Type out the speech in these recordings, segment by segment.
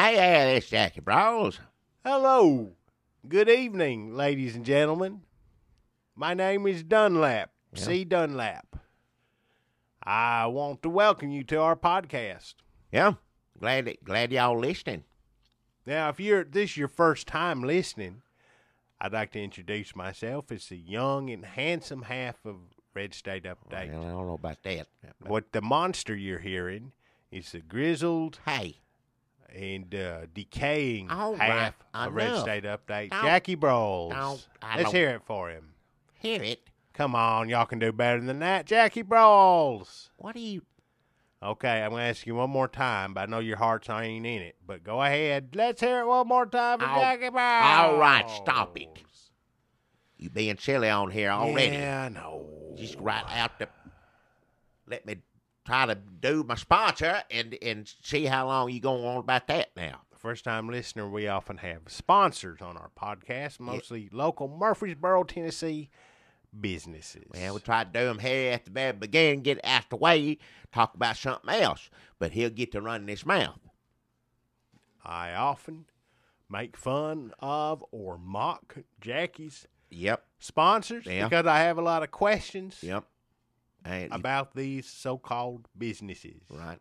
Hey there, this Jackie Brawls. Hello. Good evening, ladies and gentlemen. My name is Dunlap, C. Dunlap. I want to welcome you to our podcast. Yeah, glad y'all listening. Now, if this is your first time listening, I'd like to introduce myself as the young and handsome half of Red State Update. Well, I don't know about that. What the monster you're hearing is the grizzled Hey, and decaying all half right, of Red enough. State Update, Don't- Jackie Brawls. I Let's don't- hear it for him. hear it. Come on, y'all can do better than that. Jackie Brawls. What do you... Okay, I'm going to ask you one more time, but I know your hearts ain't in it. But go ahead. Let's hear it one more time for Jackie Brawls. All right, stop it. You being silly on here already. Yeah, I know. Just right out the... Let me try to do my sponsor and see how long you going on about that now. First-time listener, we often have sponsors on our podcast, mostly local Murfreesboro, Tennessee businesses. Well, we tried to do him here at the very beginning, get it out the way, talk about something else. But he'll get to running his mouth. I often make fun of or mock Jackie's Yep, sponsors Yeah. because I have a lot of questions yep. And about these so-called businesses. right.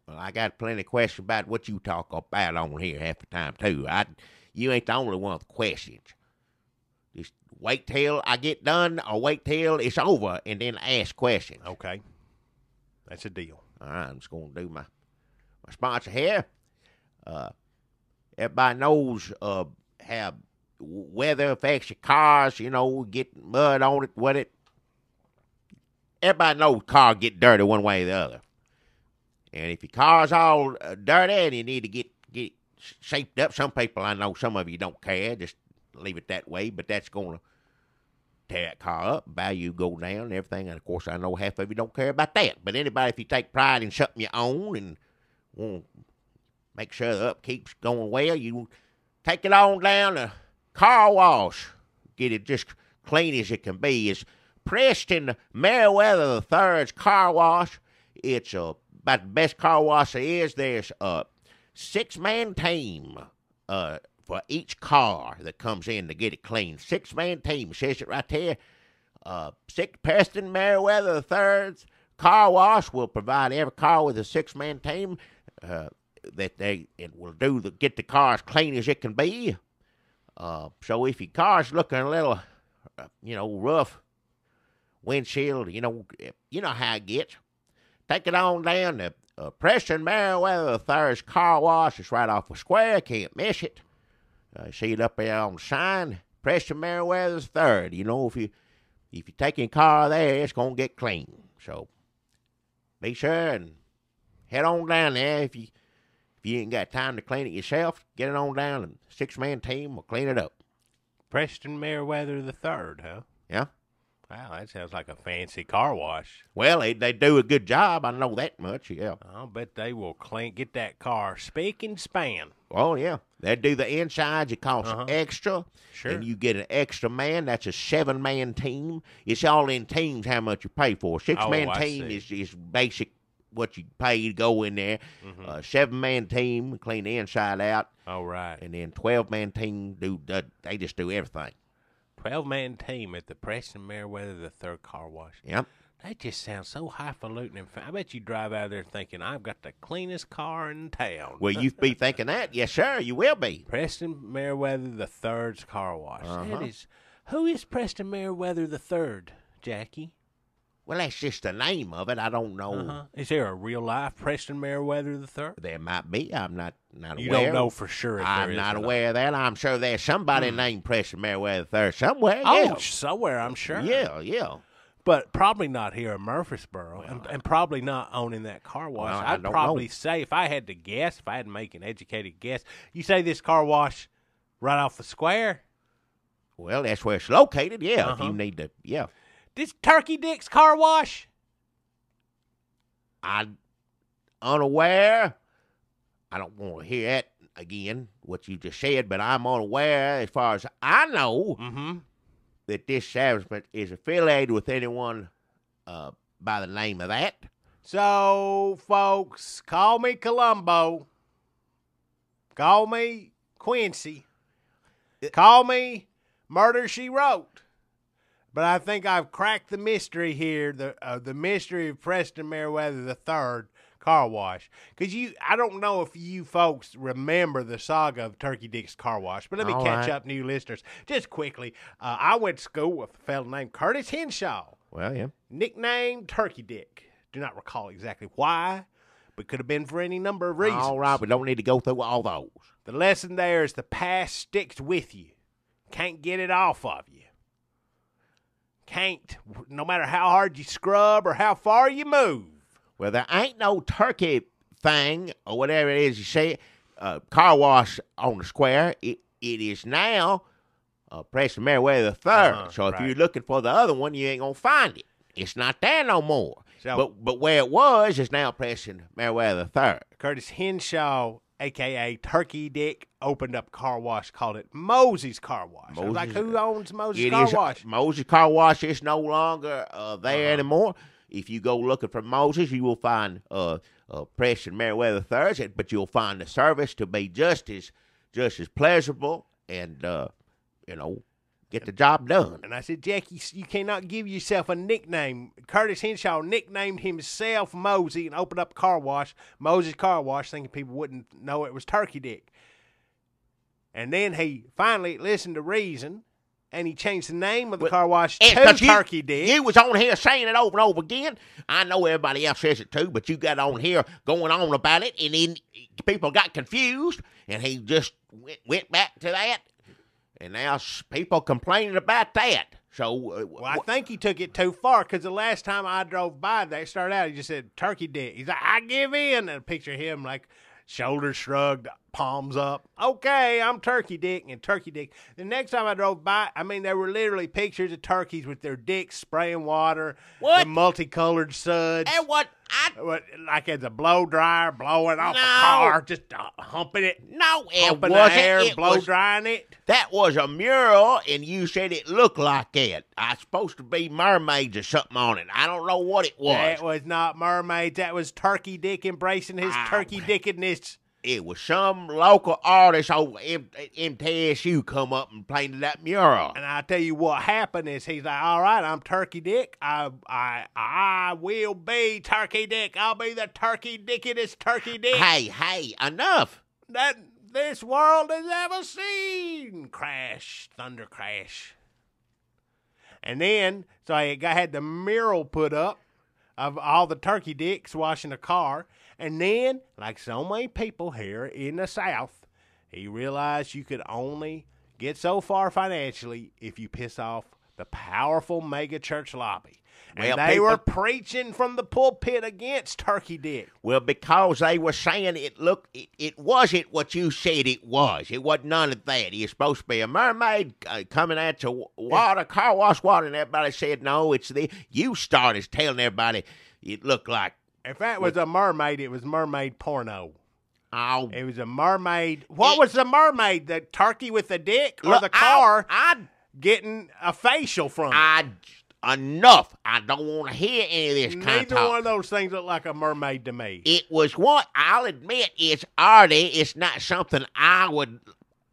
Well, I got plenty of questions about what you talk about on here half the time, too. You ain't the only one with questions. Just wait till I get done or wait till it's over and then ask questions. Okay. That's a deal. All right, I'm just going to do my sponsor here. Everybody knows how weather affects your cars, get mud on it, with it. Everybody knows cars get dirty one way or the other. And if your car's all dirty and you need to get shaped up, some people I know, some of you don't care, just leave it that way, but that's going to tear that car up, value go down and everything. And, of course, I know half of you don't care about that. But anybody, if you take pride in something you own and want to make sure the upkeep's going well, you take it on down to Car Wash. Get it just clean as it can be. It's Preston Meriwether III's Car Wash. It's about the best car wash there is. There's a 6-man team for each car that comes in to get it clean. 6-man team. It says it right there. Preston Meriwether III's Car Wash will provide every car with a 6-man team that it will get the car as clean as it can be. So if your car's looking a little, rough, windshield, you know how it gets. Take it on down to Preston Meriwether III's Car Wash. It's right off a square. Can't miss it. See it up there on the sign. Preston Meriwether III. If you take your car there, it's gonna get clean. So be sure and head on down there. If you ain't got time to clean it yourself, get it on down and 6-man team will clean it up. Preston Meriwether III, huh? Yeah. Wow, that sounds like a fancy car wash. Well, they do a good job. I know that much. Yeah. I'll bet they will get that car spick and span. Oh, yeah. They do the insides. It costs extra. Sure. And you get an extra man. That's a 7-man team. It's all in teams how much you pay for. 6-man I team see. is basic what you pay to go in there. 7-man team, clean the inside out. All right. And then 12-man team, they just do everything. 12-man team at the Preston Meriwether III car wash. Yep. That just sounds so highfalutin. And I bet you drive out there thinking, I've got the cleanest car in town. Well, you be thinking that. Yes, sir, you will be. Preston Meriwether III's car wash. Who is Preston Meriwether III, Jackie? Well, that's just the name of it. I don't know. Is there a real-life Preston Meriwether III? There might be. I'm not aware. You don't know for sure if there I'm is not or not. aware of that. I'm sure there's somebody named Preston Meriwether III somewhere. Oh, Yeah. somewhere, I'm sure. Yeah. But probably not here in Murfreesboro, and probably not owning that car wash. Well, I I'd don't probably know. say, if I had to guess, if I had to make an educated guess, you say this car wash right off the square? Well, that's where it's located. Yeah, if you need to. Yeah. This Turkey Dick's car wash? I'm unaware. I don't want to hear that again, what you just said, but I'm unaware, as far as I know, that this establishment is affiliated with anyone by the name of that. So, folks, call me Columbo. Call me Quincy. Call me Murder, She Wrote. But I think I've cracked the mystery here, the mystery of Preston Meriwether III car wash. Because I don't know if you folks remember the saga of Turkey Dick's car wash, but let me catch up new listeners just quickly. I went to school with a fellow named Curtis Henshaw. Well, yeah. Nicknamed Turkey Dick. Do not recall exactly why, but could have been for any number of reasons. All right, we don't need to go through all those. The lesson there is the past sticks with you. Can't get it off of you. Can't, no matter how hard you scrub or how far you move. Well, there ain't no turkey thing or whatever it is you say, car wash on the square. It is now Preston Meriwether III. So if you're looking for the other one, you ain't going to find it. It's not there no more. So, but where it was is now Preston Meriwether III. Curtis Henshaw, a.k.a. Turkey Dick, opened up a car wash, called it Mosey's Car Wash. I was like, who owns Mosey's Car Wash? Mosey's Car Wash is no longer there anymore. If you go looking for Moses, you will find Preston Meriwether III, but you'll find the service to be just as pleasurable and, get the job done. And I said, Jackie, you cannot give yourself a nickname. Curtis Henshaw nicknamed himself Mosey and opened up a car wash, Mosey's Car Wash, thinking people wouldn't know it was Turkey Dick. And then he finally listened to reason, and he changed the name of the car wash to Turkey Dick. You was on here saying it over and over again. I know everybody else says it too, but you got on here going on about it, and then people got confused, and he just went back to that. And now people complaining about that. So, well, I think he took it too far, because the last time I drove by there, started out, he just said, Turkey Dick. He's like, I give in. And a picture of him, like, shoulders shrugged, palms up. Okay, I'm Turkey Dick and Turkey Dick. The next time I drove by, I mean, there were literally pictures of turkeys with their dicks spraying water. What? The multicolored suds. And what? Like it's a blow dryer blowing off a car, just humping it. No, it humping wasn't. The hair, blow drying it. That was a mural, and you said it looked like it. It's supposed to be mermaids or something on it. I don't know what it was. That was not mermaids. That was Turkey Dick embracing his turkey dickedness. It was some local artist over MTSU come up and painted that mural. And I tell you what happened is he's like, all right, I'm Turkey Dick. I will be Turkey Dick. I'll be the turkey dickest Turkey Dick. Hey, enough. That this world has ever seen. Crash, thunder crash. And then, so I had the mural put up of all the Turkey Dicks washing a car. And then, like so many people here in the South, he realized you could only get so far financially if you piss off the powerful mega church lobby. And they were preaching from the pulpit against Turkey Dick. Well, because they were saying it wasn't what you said it was. It wasn't none of that. You're supposed to be a mermaid coming at your water, car wash water, and everybody said, no, it's you started telling everybody it looked like. If that was a mermaid, it was mermaid porno. Oh. It was a mermaid. What was the mermaid? The turkey with the dick or the car getting a facial from it? Enough. I don't want to hear any of this kind of talk. Neither one of those things look like a mermaid to me. It was what I'll admit is arty. It's not something I would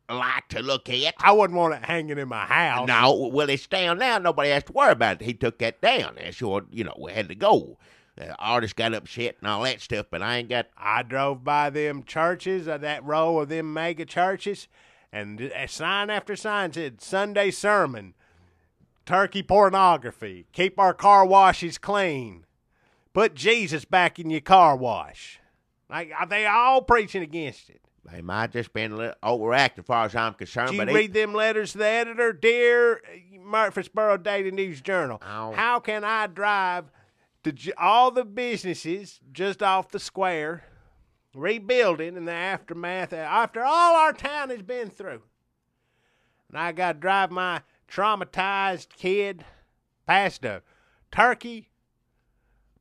like to look at. I wouldn't want it hanging in my house. No, well, it's down now. Nobody has to worry about it. He took that down. That's what, we had to go. The artist got upset and all that stuff, but I drove by them churches, that row of them mega churches, and sign after sign said, Sunday sermon, turkey pornography, keep our car washes clean, put Jesus back in your car wash. Like, they all preaching against it. They might just been a little overacting as far as I'm concerned. Did you read them letters to the editor? Dear Murfreesboro Daily News Journal, how can I drive to all the businesses just off the square, rebuilding in the aftermath, after all our town has been through? And I got to drive my traumatized kid past a turkey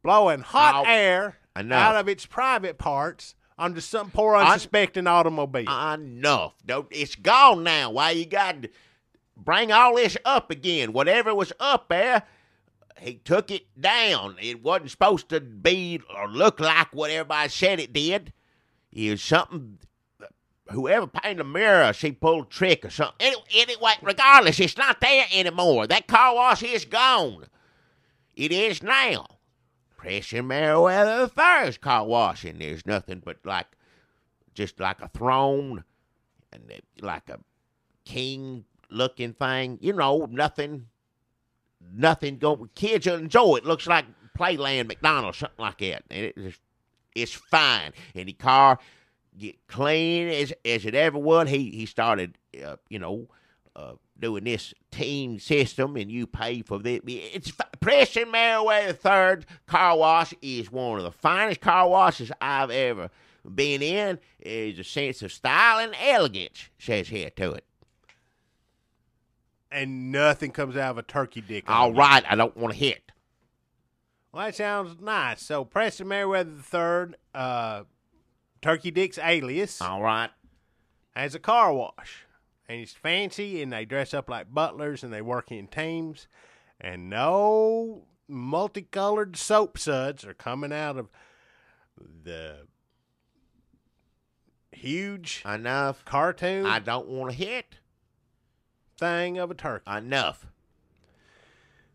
blowing hot air out of its private parts onto some poor unsuspecting automobile. Enough. It's gone now. Why you got to bring all this up again? Whatever was up there, he took it down. It wasn't supposed to be or look like what everybody said it did. It was something whoever painted the mirror, she pulled a trick or something. Anyway, regardless, it's not there anymore. That car wash is gone. It is now Preston Meriwether III's car wash, and there's nothing but just like a throne and like a king-looking thing. You know, nothing going. Kids will enjoy it. Looks like Playland McDonald's, something like that. And it's fine. And the car get clean as it ever would. He started, doing this team system, and you pay for this. It's Preston Meriwether III's car wash is one of the finest car washes I've ever been in. There's a sense of style and elegance, says here to it. And nothing comes out of a turkey dick. All right, I don't want to hit. Well, that sounds nice. So Preston Meriwether III, Turkey Dick's alias, All right. has a car wash. And it's fancy, and they dress up like butlers, and they work in teams. And no multicolored soap suds are coming out of the huge Enough. cartoon I don't want to hit. thing of a turkey. Enough.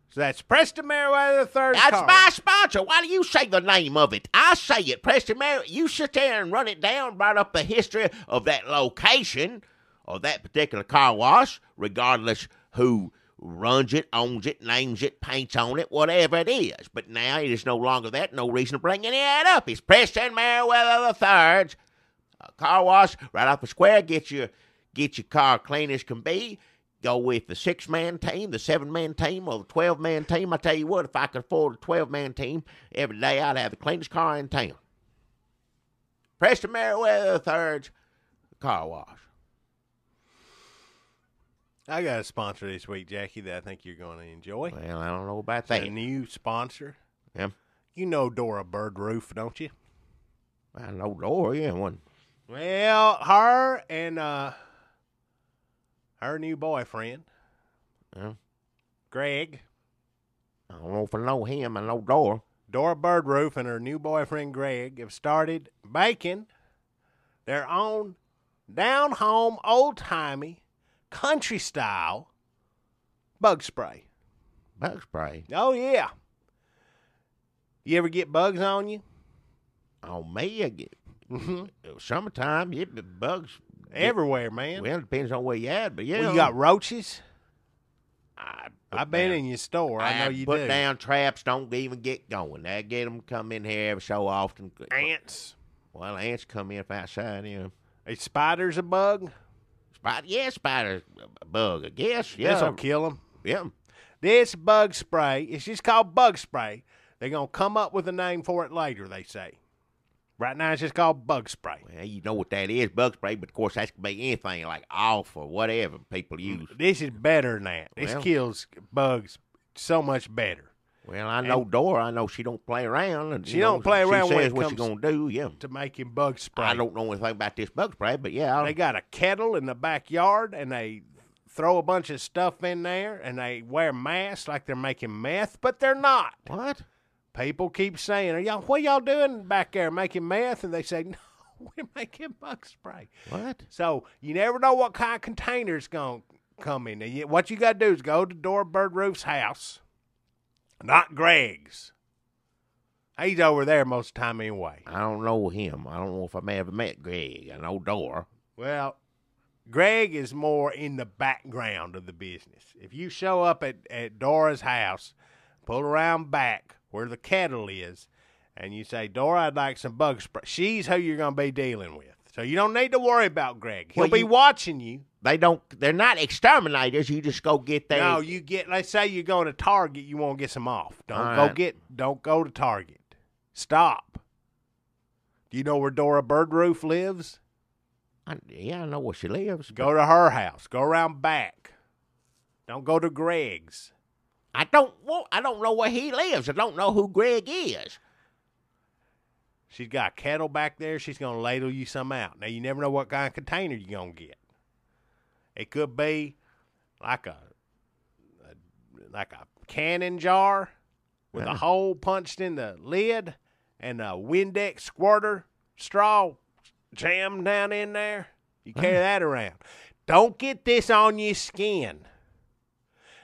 So that's Preston Meriwether III. That's my sponsor. Why do you say the name of it? I say it, Preston Meriwether. You sit there and run it down, write up the history of that location or that particular car wash, regardless who runs it, owns it, names it, paints on it, whatever it is. But now it is no longer that. No reason to bring any of that up. It's Preston Meriwether III's car wash right off the square. Get your car clean as can be. Go with the 6-man team, the 7-man team, or the 12-man team. I tell you what, if I could afford a 12-man team every day, I'd have the cleanest car in town. Preston Meriwether III's car wash. I got a sponsor this week, Jackie, that I think you're going to enjoy. Well, I don't know about It's that. a new sponsor. Yeah. You know Dora Birdroof, don't you? I know Dora, yeah, one. Well, her and her new boyfriend, Yeah. Greg. I don't know if I know him. I know Dora. Dora Birdroof and her new boyfriend, Greg, have started making their own down-home, old-timey, country-style bug spray. Bug spray. Oh, yeah. You ever get bugs on you? On me, I get summertime. Yeah, the bugs Everywhere, man. Well, it depends on where you at, but yeah. Well, you got roaches? I I've been in your store. I know you put do. down traps. Don't even get going. They get them come in here every so often. Ants. Well, ants come in from outside. You know. A spider's a bug? Spider's a bug. I guess. Yeah. This'll kill them. Yeah. This bug spray, it's just called bug spray. They're going to come up with a name for it later, they say. Right now, it's just called bug spray. Well, you know what that is, bug spray, but of course, that could be anything like off or whatever people use. This is better than that. This Well. kills bugs so much better. Well, I know Dora. I know she don't play around. And, She don't play around She when says it what she comes gonna do. Yeah. to making bug spray. I don't know anything about this bug spray, but yeah. They got a kettle in the backyard, and they throw a bunch of stuff in there, and they wear masks like they're making meth, but they're not. What? People keep saying, what y'all doing back there, making meth? And they say, no, we're making bug spray. What? So you never know what kind of container's going to come in. And what you got to do is go to Dora Birdroof's house, not Greg's. He's over there most of the time anyway. I don't know him. I don't know if I've ever met Greg. I know Dora. Well, Greg is more in the background of the business. If you show up at Dora's house, pull around back where the kettle is, and you say, Dora, I'd like some bug spray. She's who you're going to be dealing with. So you don't need to worry about Greg. He'll be watching you. They're not exterminators. You just go get there. No, let's say you're going to Target, you want to get some off. Don't go to Target. Stop. Do you know where Dora Birdroof lives? I know where she lives. Go to her house. Go around back. Don't go to Greg's. I don't know where he lives. I don't know who Greg is. She's got a kettle back there. She's going to ladle you some out. Now, you never know what kind of container you're going to get. It could be like a cannon jar with a hole punched in the lid and a Windex squirter straw jammed down in there. You carry that around. Don't get this on your skin.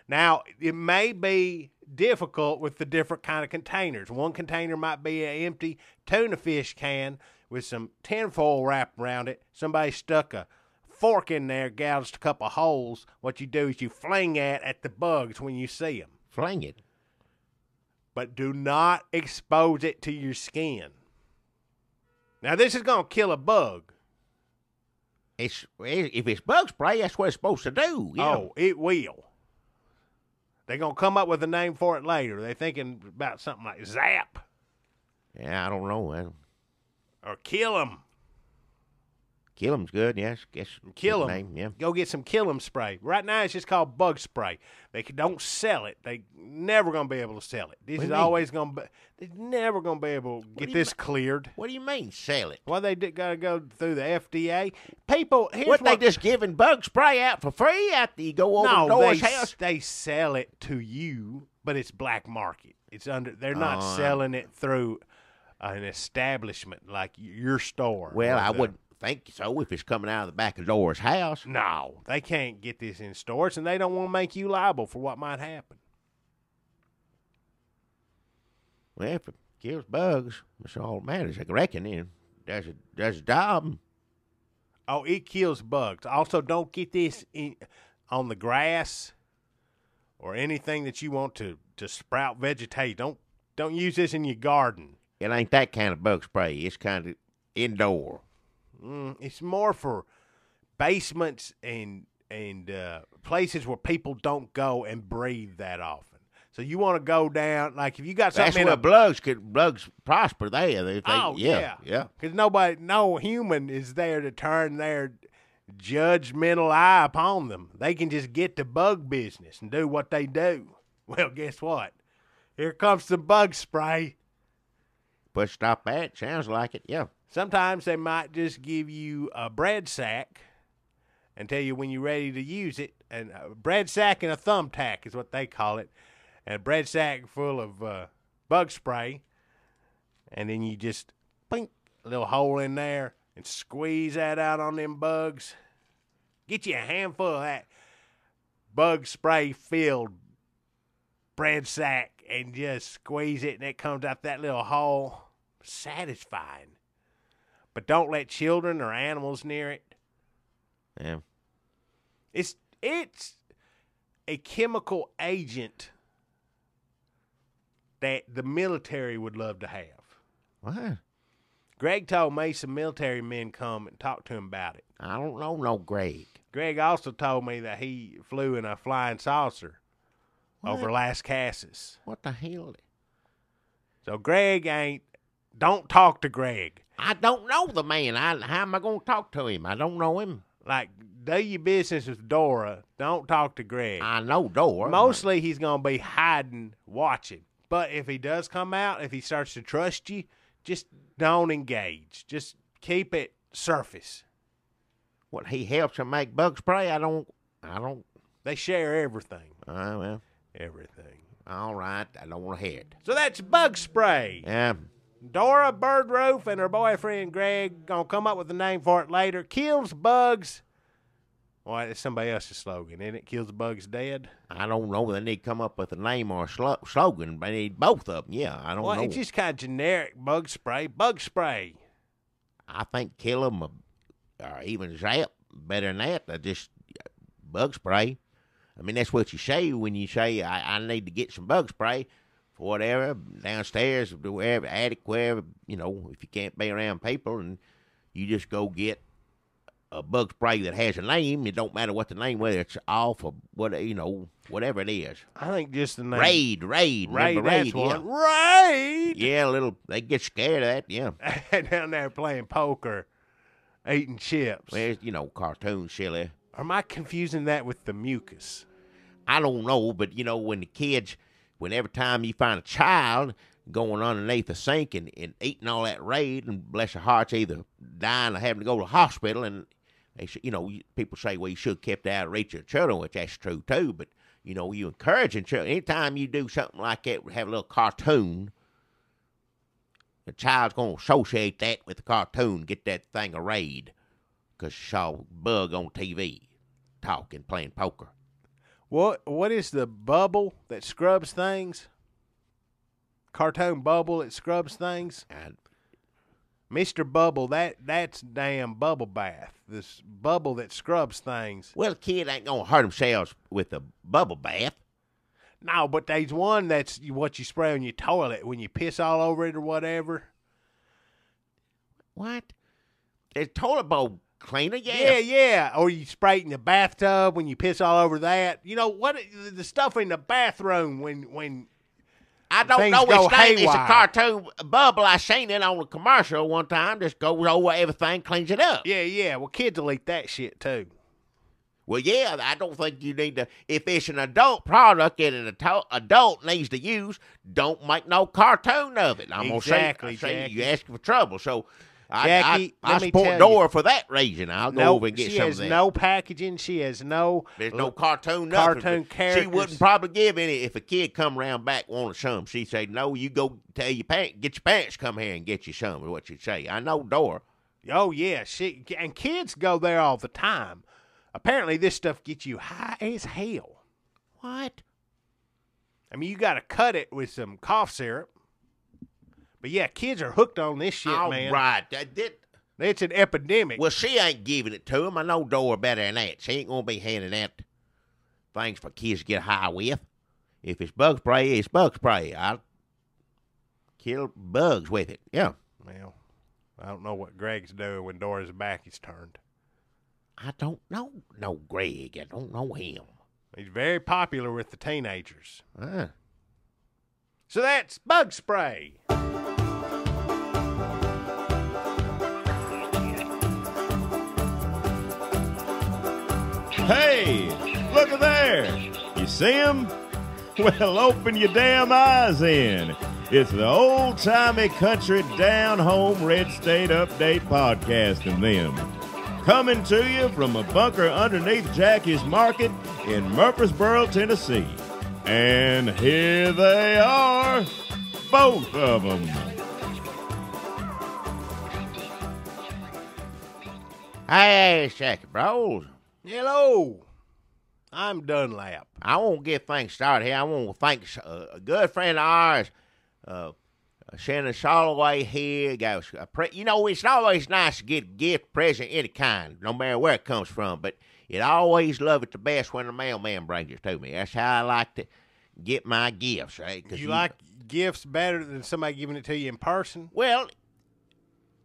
Now, it may be difficult with the different kind of containers. One container might be an empty tuna fish can with some tinfoil wrapped around it. Somebody stuck a fork in there, gouged a couple of holes. What you do is you fling it at the bugs when you see them. Fling it. But do not expose it to your skin. Now, this is going to kill a bug. If it's bug spray, that's what it's supposed to do. Yeah. Oh, it will. They're going to come up with a name for it later. They're thinking about something like Zap. Yeah, I don't know, man. Or Kill 'em. Kill 'em's good, yes. Kill 'em. Name, yeah. Go get some Kill 'em spray. Right now, it's just called bug spray. They don't sell it. They never going to be able to sell it. This is always going to be. They're never going to be able to get this cleared. What do you mean, sell it? Well, they got to go through the FDA. People, here's what they just giving bug spray out for free after you go over to Dora's house? They sell it to you, but it's black market. It's under. They're not selling it through an establishment like your store. Well, I wouldn't think so if it's coming out of the back of Dora's house. No, they can't get this in stores, and they don't want to make you liable for what might happen. Well, if it kills bugs, that's all that matters. I reckon then does a job. Oh, it kills bugs. Also, don't get this on the grass or anything that you want to sprout vegetation. Don't use this in your garden. It ain't that kind of bug spray. It's kind of indoor. It's more for basements and places where people don't go and breathe that often. So you want to go down, like if you got something. That's where bugs prosper there. Yeah. Because no human is there to turn their judgmental eye upon them. They can just get to bug business and do what they do. Well, guess what? Here comes the bug spray. But stop that. Sounds like it, yeah. Sometimes they might just give you a bread sack and tell you when you're ready to use it. And a bread sack and a thumbtack is what they call it. And a bread sack full of bug spray. And then you just, pink, a little hole in there and squeeze that out on them bugs. Get you a handful of that bug spray filled bread sack and just squeeze it and it comes out that little hole. Satisfying. But don't let children or animals near it. Yeah. It's a chemical agent that the military would love to have. What? Greg told me some military men come and talk to him about it. I don't know no Greg. Greg also told me that he flew in a flying saucer over Las Casas. What the hell? So Greg don't talk to Greg. I don't know the man. How am I going to talk to him? I don't know him. Like, do your business with Dora. Don't talk to Greg. I know Dora. Mostly he's going to be hiding, watching. But if he does come out, if he starts to trust you, just don't engage. Just keep it surface. What, he helps him make bug spray? I don't. They share everything. Well. Everything. All right. I don't want to hear it. So that's bug spray. Yeah. Dora Birdroof and her boyfriend Greg gonna come up with a name for it later. Kills bugs. Well, it's somebody else's slogan, isn't it? Kills the bugs dead. I don't know. They need to come up with a name or a slogan. They need both of them. Yeah, I don't know. Well, it's just kind of generic bug spray. Bug spray. I think kill them or even zap better than that. Just bug spray. I mean, that's what you say when you say, I need to get some bug spray. Whatever, downstairs, wherever, attic, wherever, if you can't be around people and you just go get a bug spray that has a name, it don't matter what the name, whether it's off or whatever it is. I think just the name. Raid. Raid, that's one. Yeah. Raid! Yeah, they get scared of that, yeah. Down there playing poker, eating chips. Well, cartoon silly. Or am I confusing that with the mucus? I don't know, but, when the kids... When every time you find a child going underneath the sink and eating all that Raid, and bless their hearts, either dying or having to go to the hospital, and they people say, well, you should have kept out of reach of children, which that's true too. But you encouraging children. Anytime you do something like that, have a little cartoon, the child's gonna associate that with the cartoon, get that thing of Raid. because she saw Bug on TV talking, playing poker. What is the bubble that scrubs things? Cartoon Bubble that scrubs things? And Mr. Bubble, that's damn bubble bath. This bubble that scrubs things. well, the kid ain't gonna hurt themselves with a bubble bath. No, but there's one that's what you spray on your toilet when you piss all over it or whatever. What? There's toilet bowl cleaner, Yeah. Or you spray it in the bathtub when you piss all over that. You know what? The stuff in the bathroom when I don't things know go its name. It's a haywire. cartoon bubble. I seen it on a commercial one time. Just goes over everything, cleans it up. Yeah. Well, kids will eat that shit too. Well, yeah, I don't think you need to. If it's an adult product that an adult needs to use, don't make no cartoon of it. I'm Exactly, gonna say Jackie. you asking for trouble. So, Jackie, I let me support tell Dora for that reason. I'll go over and get she some has of that. no packaging. She has no. There's no cartoon cartoon nothing. She wouldn't characters. probably give any if a kid come around back wanted some. She'd say, "No, you go tell your parents, get your parents come here and get you some." Is what she'd say. I know Dora. Oh yeah, and kids go there all the time. Apparently, this stuff gets you high as hell. What? I mean, you got to cut it with some cough syrup. But yeah, kids are hooked on this shit, All man. right. It's an epidemic. Well, she ain't giving it to him. I know Dora better than that. She ain't gonna be handing out things for kids to get high with. If it's bug spray, it's bug spray. I'll kill bugs with it. Yeah. Well, I don't know what Greg's doing when Dora's back is turned. I don't know no Greg. I don't know him. He's very popular with the teenagers. Ah. So that's bug spray. Hey, look at there. You see him? Well, open your damn eyes in. It's the old-timey country down-home red state update podcast and them. Coming to you from a bunker underneath Jackie's Market in Murfreesboro, Tennessee. And here they are, both of them. Hey, Shaky Bros. Hello. I'm Dunlap. I want to get things started here. I want to thank a good friend of ours, Shannon Soloway here. You know, it's always nice to get a gift, present, any kind, no matter where it comes from. But it always love it the best when the mailman brings it to me. That's how I like to get my gifts, right? You like gifts better than somebody giving it to you in person? Well,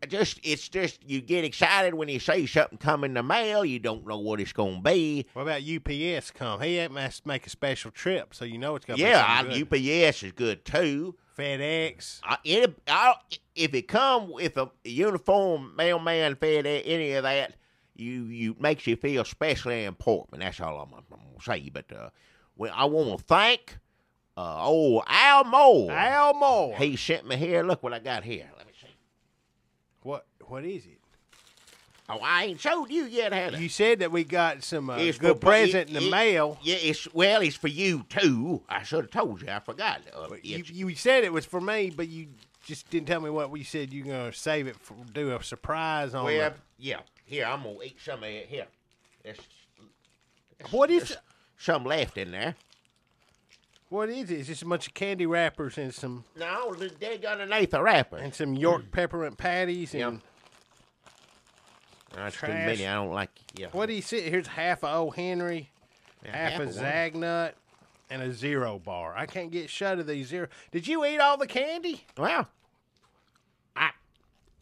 it's just you get excited when you see something come in the mail. You don't know what it's going to be. What about UPS come? He must make a special trip, so you know it's going to Yeah, be something good. UPS is good too. FedEx. If it come with a uniform mailman, FedEx, any of that, you makes you feel especially important. That's all I'm gonna say. But I want to thank old Al Moore. Al Moore. He sent me here. Look what I got here. Let me see. What is it? Oh, I ain't showed you yet, have I? You said that we got some It's good for- present in the mail. Yeah, it's for you too. I should have told you. I forgot. You said it was for me, but you just didn't tell me what we said. You're going to save it for do a surprise on Well, the- yeah. Here, I'm gonna eat some of it. Here, What is there's some left in there? What is it? It's just a bunch of candy wrappers and some No, they got underneath the wrapper. York peppermint patties and That's too trash. many. I don't like. Yeah. what do you see? Here's half a O. Henry, half a one. Zagnut, and a Zero bar. I can't get shut of these zero. Did you eat all the candy? Well,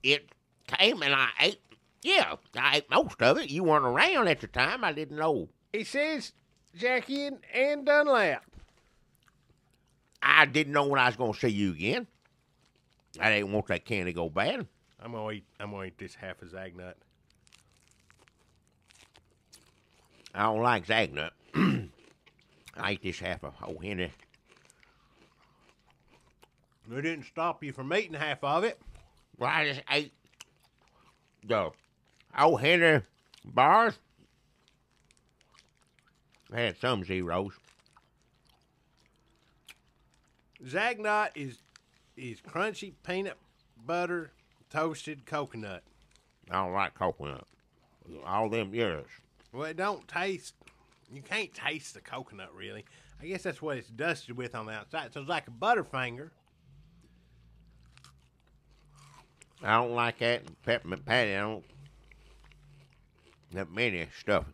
it came and I ate. Yeah, I ate most of it. You weren't around at the time. I didn't know. It says Jackie and Dunlap. I didn't know when I was gonna see you again. I didn't want that candy to go bad. I'm gonna eat this half a Zagnut. I don't like Zagnut. I ate this half of old Henry. It didn't stop you from eating half of it. Well, I just ate the old Henry bars. I had some zeros. Zagnut is crunchy peanut butter toasted coconut. I don't like coconut. all them years. Well, it don't taste. You can't taste the coconut really. I guess that's what it's dusted with on the outside. So it's like a Butterfinger. I don't like that peppermint patty. I don't. That many stuff.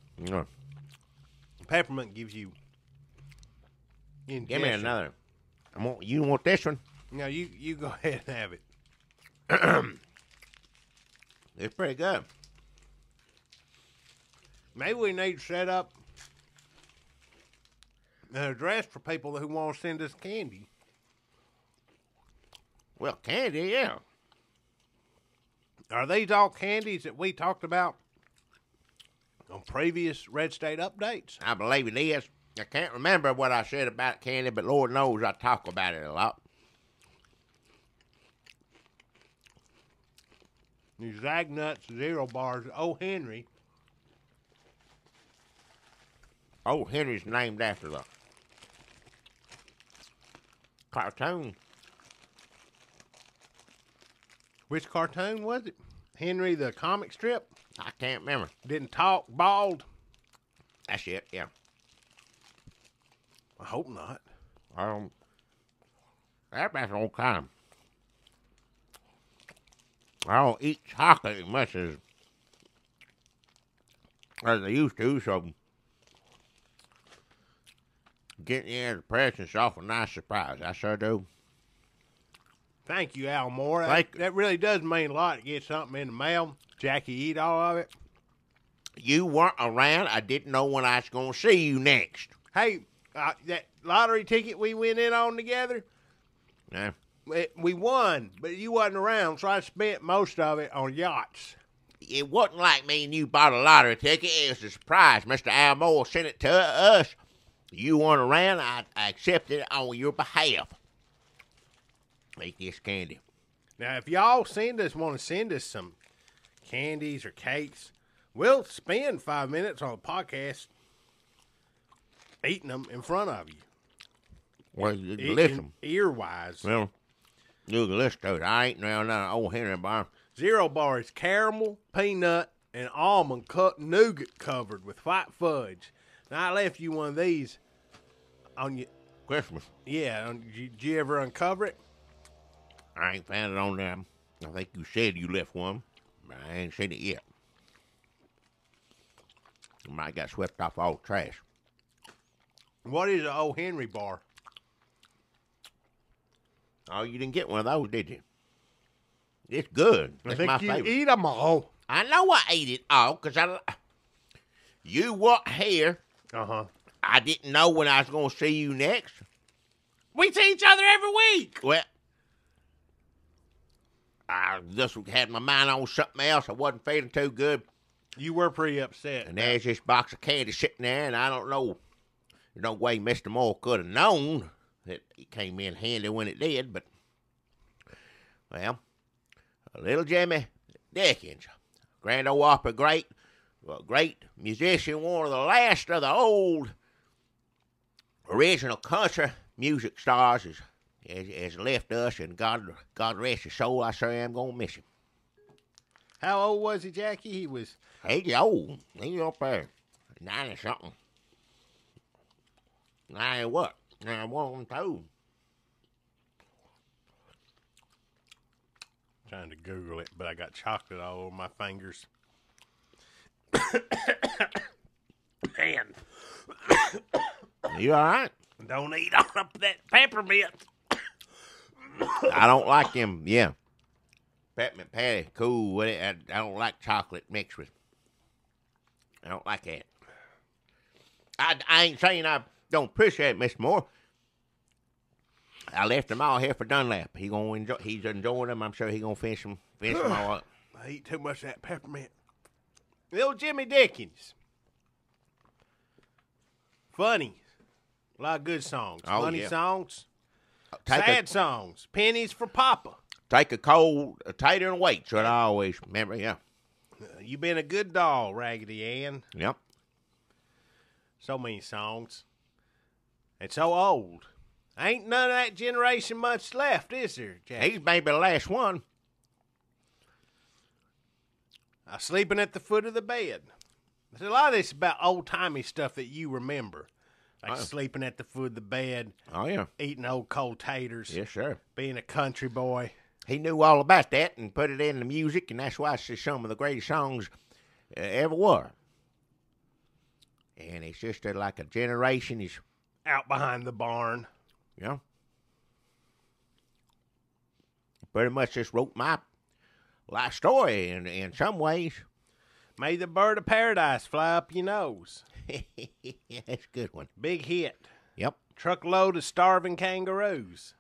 Peppermint gives you indigestion. Give me another. You want this one? No, you go ahead and have it. It's pretty good. Maybe we need to set up an address for people who want to send us candy. Well, candy, yeah. Are these all candies that we talked about on previous Red State updates? I believe it is. I can't remember what I said about candy, but Lord knows I talk about it a lot. These Zagnuts Zero Bars, O. Henry. Oh, Henry's named after the cartoon. Which cartoon was it? Henry the comic strip? I can't remember. Didn't talk, bald? That's it, yeah. I hope not. That's all kind. I don't eat chocolate as much as I used to, so getting you as a present's awful nice surprise. I sure do. Thank you, Al Moore. Thank you. That really does mean a lot to get something in the mail. Jackie eat all of it. You weren't around. I didn't know when I was going to see you next. Hey, that lottery ticket we went in on together, Yeah. we won, but you wasn't around, so I spent most of it on yachts. It wasn't like me and you bought a lottery ticket. It was a surprise. Mr. Al Moore sent it to us. You weren't around. I accepted it on your behalf. Eat this candy. Now, if y'all want to send us some candies or cakes, we'll spend 5 minutes on the podcast eating them in front of you. Well, you can listen. Ear-wise. Well, you can listen to it. I ain't around that old Henry bar. Zero Bar is caramel, peanut, and almond nougat covered with white fudge. Now, I left you one of these on your... Christmas. Yeah, did you ever uncover it? I ain't found it on them. I think you said you left one, but I ain't seen it yet. It might got swept off all the trash. What is an O. Henry bar? Oh, you didn't get one of those, did you? It's good. I That's think my you favorite. eat them all. I know I ate it all because you weren't here. Uh-huh. I didn't know when I was going to see you next. We see each other every week. Well, I just had my mind on something else. I wasn't feeling too good. You were pretty upset. And there's this box of candy sitting there, and I don't know. There's no way Mr. Moore could have known that it came in handy when it did, but, well, little Jimmy Dickens, Grand Ole Opry great musician, one of the last of the old original country music stars has left us, and God rest his soul. I sure am going to miss him. How old was he, Jackie? He's old. He's up there, 90-something. 90 what? 91, 2. Trying to Google it, but I got chocolate all over my fingers. Man. You all right? Don't eat all up that peppermint. I don't like them, yeah. Peppermint patty, cool with it. I don't like chocolate mixed with. I don't like that. I ain't saying I don't appreciate it, Mr. Moore. I left them all here for Dunlap. He's enjoying them. I'm sure he's gonna finish them all up. I eat too much of that peppermint. Little Jimmy Dickens. Funny. A lot of good songs. Oh, Funny yeah. songs. Sad songs. Pennies for Papa. Take a cold tater and wait. So I always remember, yeah. You been a good doll, Raggedy Ann. Yep. So many songs. And so old. Ain't none of that generation much left, is there, Jack? He's maybe the last one. Sleeping at the foot of the bed. There's a lot of this about old-timey stuff that you remember. Like sleeping at the foot of the bed. Oh, yeah. Eating old cold taters. Yes, sir. Being a country boy. He knew all about that and put it in the music, and that's why it's some of the greatest songs ever were. And it's just like a generation is... Out behind the barn. Yeah. Pretty much just wrote my life story in some ways. May the bird of paradise fly up your nose. Yeah, that's a good one. Big hit. Yep. Truckload of starving kangaroos.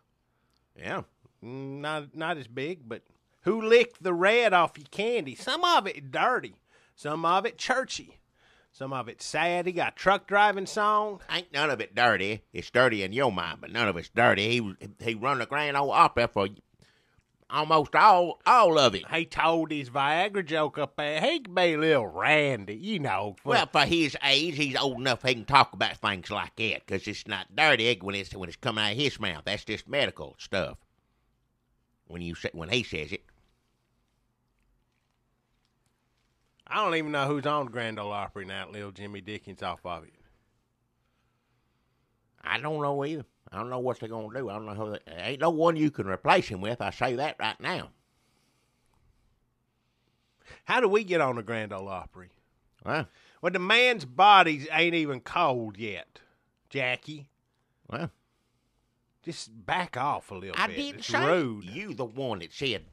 Yeah. Not as big, but who licked the red off your candy? Some of it dirty. Some of it churchy. Some of it sad. He got a truck driving song. Ain't none of it dirty. It's dirty in your mind, but none of it's dirty. He run the Grand Ole Opry for almost all of it. He told his Viagra joke up there. He could be a little randy, you know. Well, for his age, he's old enough he can talk about things like that, because it's not dirty when it's coming out of his mouth. That's just medical stuff. When he says it. I don't even know who's on Grand Ole Opry now. Little Jimmy Dickens off of it. I don't know either. I don't know what they're going to do. I don't know who ain't no one you can replace him with. I say that right now. How do we get on the Grand Ole Opry? Well, the man's bodies ain't even cold yet, Jackie. Well, just back off a little bit. I didn't say rude. You the one that said.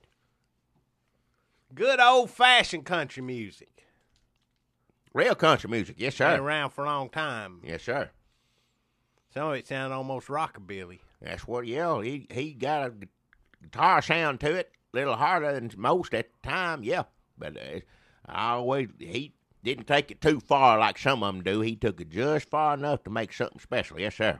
Good old-fashioned country music. Real country music, yes, sir. Been around for a long time. Yes, sir. Some of it sound almost rockabilly. That's what, yeah. He got a guitar sound to it, a little harder than most at the time, yeah. But he didn't take it too far like some of them do. He took it just far enough to make something special, yes, sir.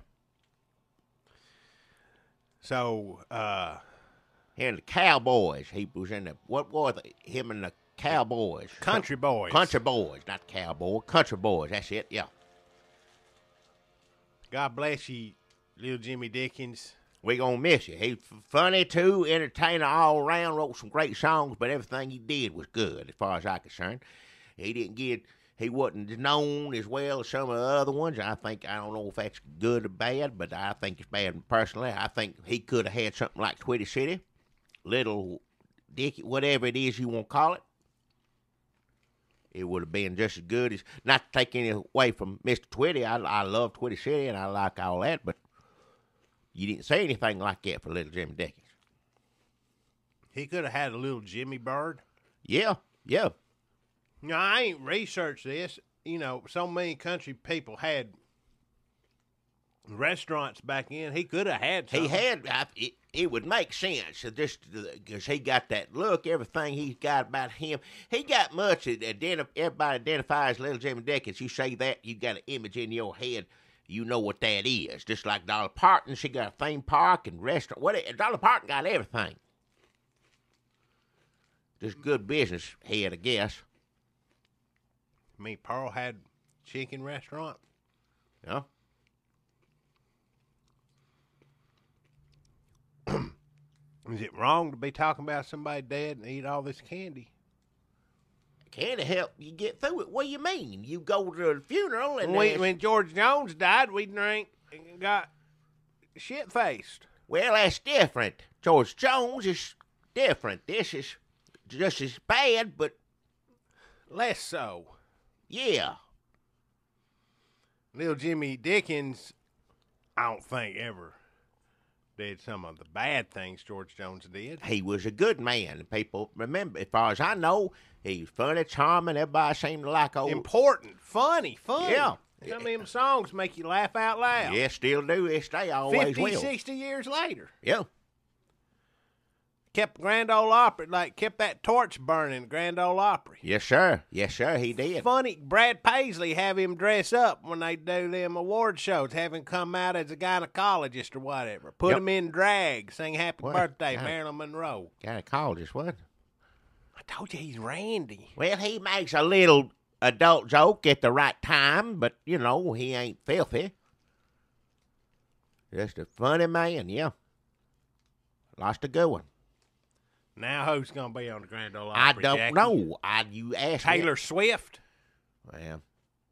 So, and the Cowboys, he was in him and the Cowboys. Country Boys. Country Boys, not Cowboy. Country Boys, that's it, yeah. God bless you, little Jimmy Dickens. We gonna miss you. He's funny, too, entertainer all around, wrote some great songs, but everything he did was good, as far as I'm concerned. He wasn't known as well as some of the other ones. I don't know if that's good or bad, but I think it's bad personally. I think he could have had something like Twitty City, Little Dicky, whatever it is you want to call it. It would have been just as good as, not to take any away from Mr. Twitty. I love Twitty City and I like all that, but you didn't say anything like that for Little Jimmy Dickens. He could have had a little Jimmy Bird. Yeah. No, I ain't researched this. You know, so many country people had restaurants back in. He could have had something. He had. It would make sense just because he got that look, everything he's got about him. He got much that everybody identifies Little Jimmy Dickens. You say that, you got an image in your head. You know what that is. Just like Dolly Parton, she got a theme park and restaurant. Dolly Parton got everything. Just good business head, I guess. I mean, Pearl had chicken restaurant. Yeah. Is it wrong to be talking about somebody dead and eat all this candy? Candy help you get through it. What do you mean? You go to the funeral and when George Jones died, we drank and got shit-faced. Well, that's different. George Jones is different. This is just as bad, but less so. Yeah. Little Jimmy Dickens, I don't think ever did some of the bad things George Jones did. He was a good man. People remember, as far as I know, he was funny, charming. Everybody seemed to like old. Important, funny. Yeah. Some of them songs make you laugh out loud. Yeah, still do. They always 50, will. 60 years later. Yeah. Kept Grand Ole Opry, kept that torch burning at Grand Ole Opry. Yes, sir. Yes, sir, he did. Funny, Brad Paisley have him dress up when they do them award shows, have him come out as a gynecologist or whatever. Put him in drag, sing Happy Birthday, Marilyn Monroe. Gynecologist, what? I told you he's Randy. Well, he makes a little adult joke at the right time, but, he ain't filthy. Just a funny man, yeah. Lost a good one. Now who's gonna be on the Grand Ole Opry? I don't Jackie? know. You asked Taylor me. Swift. Well,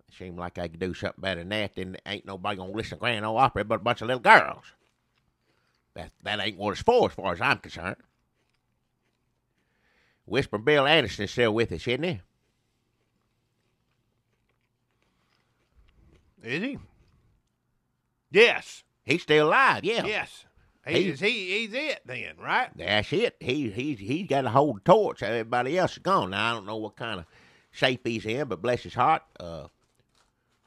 it seemed like I could do something better than that. Then ain't nobody gonna listen to Grand Ole Opry but a bunch of little girls. That ain't what it's for, as far as I'm concerned. Whispering Bill Anderson's still with us, isn't he? Is he? Yes. He's still alive, yeah. Yes. He's it then, right? That's it. He's got to hold the torch. Everybody else is gone. Now, I don't know what kind of shape he's in, but bless his heart,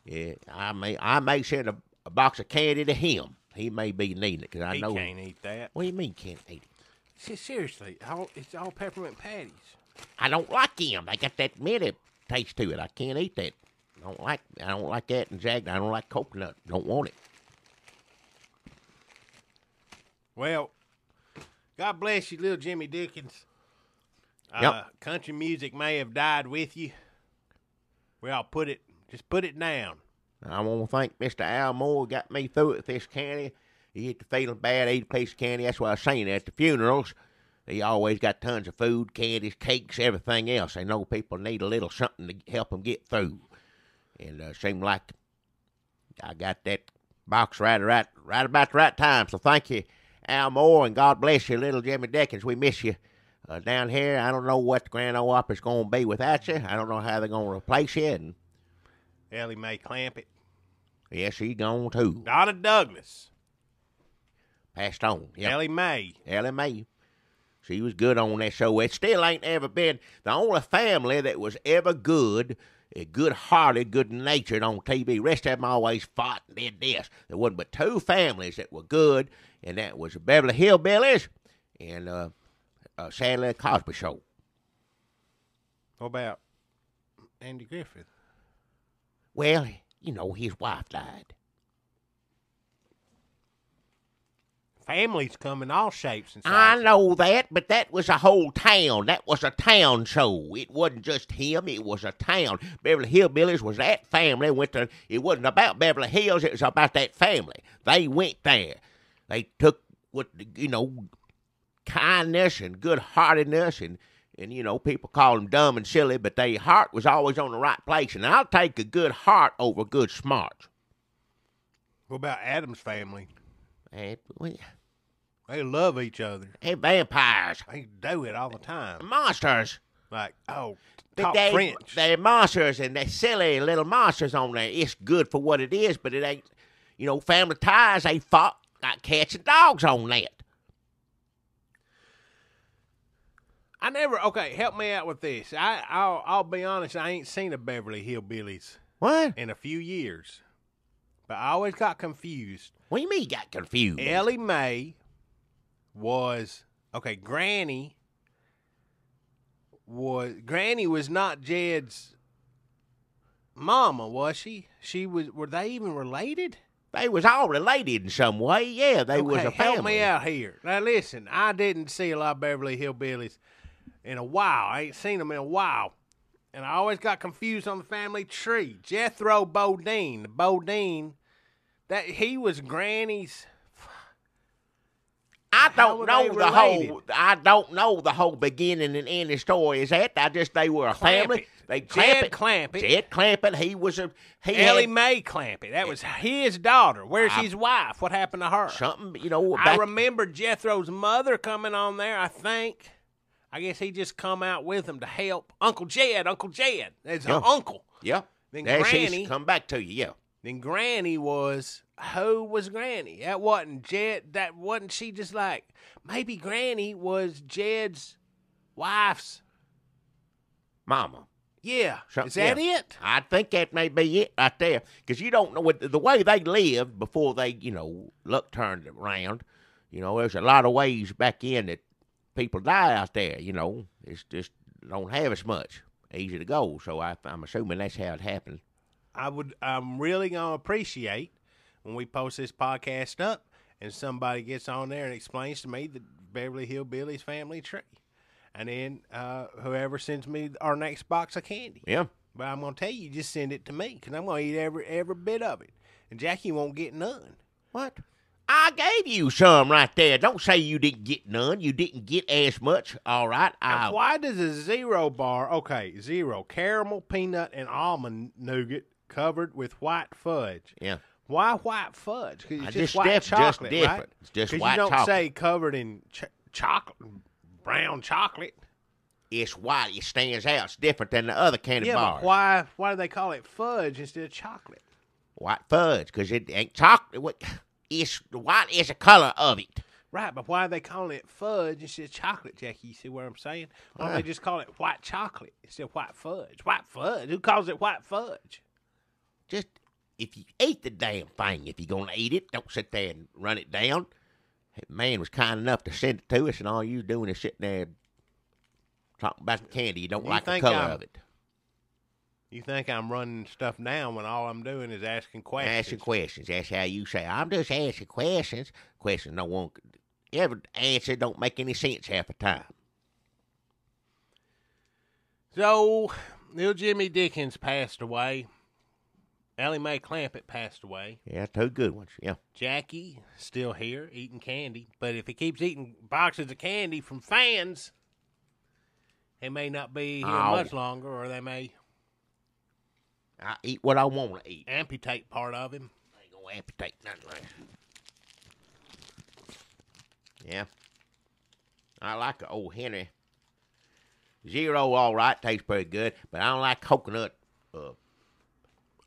yeah, I may send a box of candy to him. He may be needing it, because I know. He can't eat that. What do you mean can't eat it? Seriously, it's all peppermint patties. I don't like them. They got that minty taste to it. I can't eat that. I don't like that and Jack. I don't like coconut. Don't want it. Well, God bless you, little Jimmy Dickens. Yep. Country music may have died with you. Well, put it down. I want to thank Mr. Al Moore. Got me through it with this candy. You get to feeling bad, eat a piece of candy. That's why I was saying at the funerals. They always got tons of food, candies, cakes, everything else. They know people need a little something to help them get through. And seemed like I got that box right about the right time. So thank you, Al Moore, and God bless you, little Jimmy Dickens. We miss you down here. I don't know what the Grand Ole Opry's going to be without you. I don't know how they're going to replace you. And Ellie Mae Clampett. yes, she's gone too. Donna Douglas. Passed on. Yep. Ellie Mae. Ellie Mae. She was good on that show. It still ain't ever been the only family that was ever good, good-hearted, good-natured on TV. Rest of them always fought and did this. There wasn't but two families that were good, and that was the Beverly Hillbillies and sadly, the Cosby Show. What about Andy Griffith? Well, you know, his wife died. Families come in all shapes and I sizes. know that, but that was a whole town. That was a town show. It wasn't just him. It was a town. Beverly Hillbillies was that family. It wasn't about Beverly Hills. It was about that family. They went there. They took what, kindness and good-heartedness and people call them dumb and silly, but their heart was always on the right place. And I'll take a good heart over good smarts. What about Adam's family? They love each other. Hey, vampires. They do it all the time. Monsters. Like, talk French. French. They're monsters, and they're silly little monsters on there. It's good for what it is, but it ain't, family ties, they fought like cats and dogs on that. Okay, help me out with this. I'll be honest, I ain't seen a Beverly Hillbillies What? in a few years. But I always got confused. What do you mean you got confused? Ellie Mae was, Granny was not Jed's mama, was she? Were they even related? They was all related in some way. Yeah, they was a family. Help me out here. Now listen, I didn't see a lot of Beverly Hillbillies in a while. I ain't seen them in a while. And I always got confused on the family tree. Jethro Bodine, that he was Granny's. I don't know the whole beginning and end of the story. Is that they were a family? Jed Clampett. Jed Clampett. Ellie Mae Clampett. That was his daughter. Where's his wife? What happened to her? Something, I remember Jethro's mother coming on there, I think. I guess he just come out with him to help. Uncle Jed. That's her uncle. Yeah. Then there Granny. She's come back to you, yeah. Then Granny was, who was Granny? That wasn't Jed. That wasn't she just like, maybe Granny was Jed's wife's mama. Yeah. Is that it? I think that may be it right there. Because you don't know the way they lived before they, luck turned around. There's a lot of ways back in that people die out there, It's just don't have as much. Easy to go. So I'm assuming that's how it happened. I'm really going to appreciate when we post this podcast up and somebody gets on there and explains to me the Beverly Hillbillies family tree. And then whoever sends me our next box of candy. Yeah. But I'm going to tell you, just send it to me because I'm going to eat every bit of it. And Jackie won't get none. What? I gave you some right there. Don't say you didn't get none. You didn't get as much. All right. Now, why does a zero bar, okay, zero, caramel, peanut, and almond nougat covered with white fudge? Yeah. Why white fudge? Because it's just white just chocolate, different. right? It's just 'Cause white you don't chocolate. say covered in chocolate, brown chocolate. It's white. It stands out. It's different than the other candy Yeah, bars. but why do they call it fudge instead of chocolate? White fudge, because it ain't chocolate. It's white is the color of it. Right, but why are they calling it fudge instead of chocolate, Jackie? You see what I'm saying? Why don't they just call it white chocolate instead of white fudge? White fudge? Who calls it white fudge? Just if you eat the damn thing, if you're gonna eat it, don't sit there and run it down. That man was kind enough to send it to us, and all you doing is sitting there talking about the candy. You don't like the color of it. You think I'm running stuff down when all I'm doing is asking questions? Asking questions. That's how you say. I'm just asking questions. Questions no one could ever answer. Don't make any sense half the time. So, little Jimmy Dickens passed away. Ellie Mae Clampett passed away. Yeah, two good ones. Yeah. Jackie still here eating candy, but if he keeps eating boxes of candy from fans, he may not be here much longer, or they may I eat what I want to eat. amputate part of him. I ain't gonna amputate nothing like that. Yeah. I like the old Henry. Zero, all right, tastes pretty good, but I don't like coconut.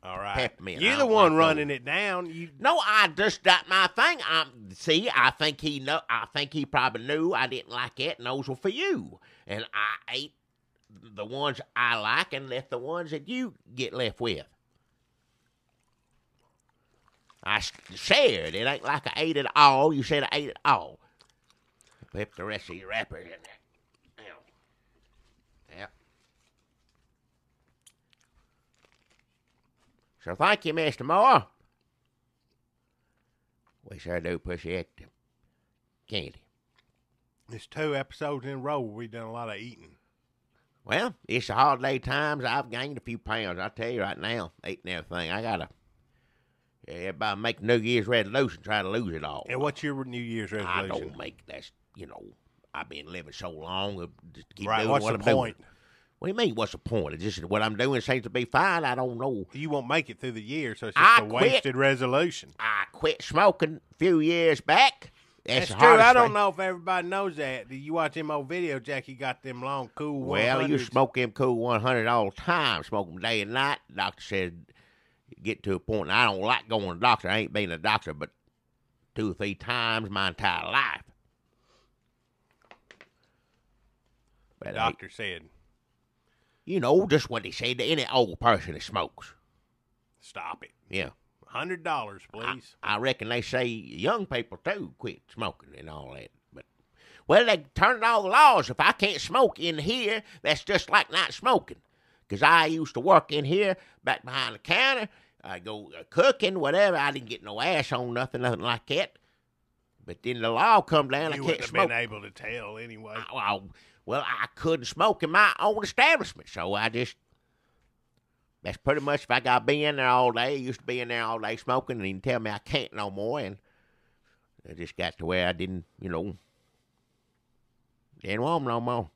All right. Peppermint. You're I the don't one like running those. it down. No, I just got my thing. I think he know. I think he probably knew I didn't like it, and those were for you. And I ate the ones I like and left the ones that you get left with. I shared. It ain't like I ate it all. You said I ate it all. Put the rest of your wrappers in there. Yeah. So thank you, Mr. Moore. We sure do appreciate the candy. It's 2 episodes in a row where we've done a lot of eating. Well, it's the holiday times. I've gained a few pounds. I tell you right now, eating everything. I gotta. Everybody make New Year's resolution, try to lose it all. And what's your New Year's resolution? I don't make that. I've been living so long. Just keep Right, doing what's what the I'm point? doing. What do you mean? What's the point? It's just what I'm doing seems to be fine. I don't know. You won't make it through the year, so it's just a wasted resolution. I quit smoking a few years back. That's the true. hardest I don't thing. know if everybody knows that. Do you watch them old videos, Jackie got them long, cool 100s? Well, you smoke them cool 100 all the time. Smoke them day and night. The doctor said, get to a point. And I don't like going to the doctor. I ain't been to the doctor but 2 or 3 times my entire life. The But doctor said, just what they say to any old person that smokes. stop it. Yeah. $100, please. I reckon they say young people, too, quit smoking and all that. But, well, they turned all the laws. If I can't smoke in here, that's just like not smoking. Because I used to work in here, back behind the counter. I go cooking, whatever. I didn't get no ash on nothing like that. But then the law come down, You I wouldn't can't have smoke. been able to tell anyway. Well, I couldn't smoke in my own establishment, so that's pretty much if I got to be in there all day. I used to be in there all day smoking, and he tell me I can't no more, and it just got to where I didn't want them no more.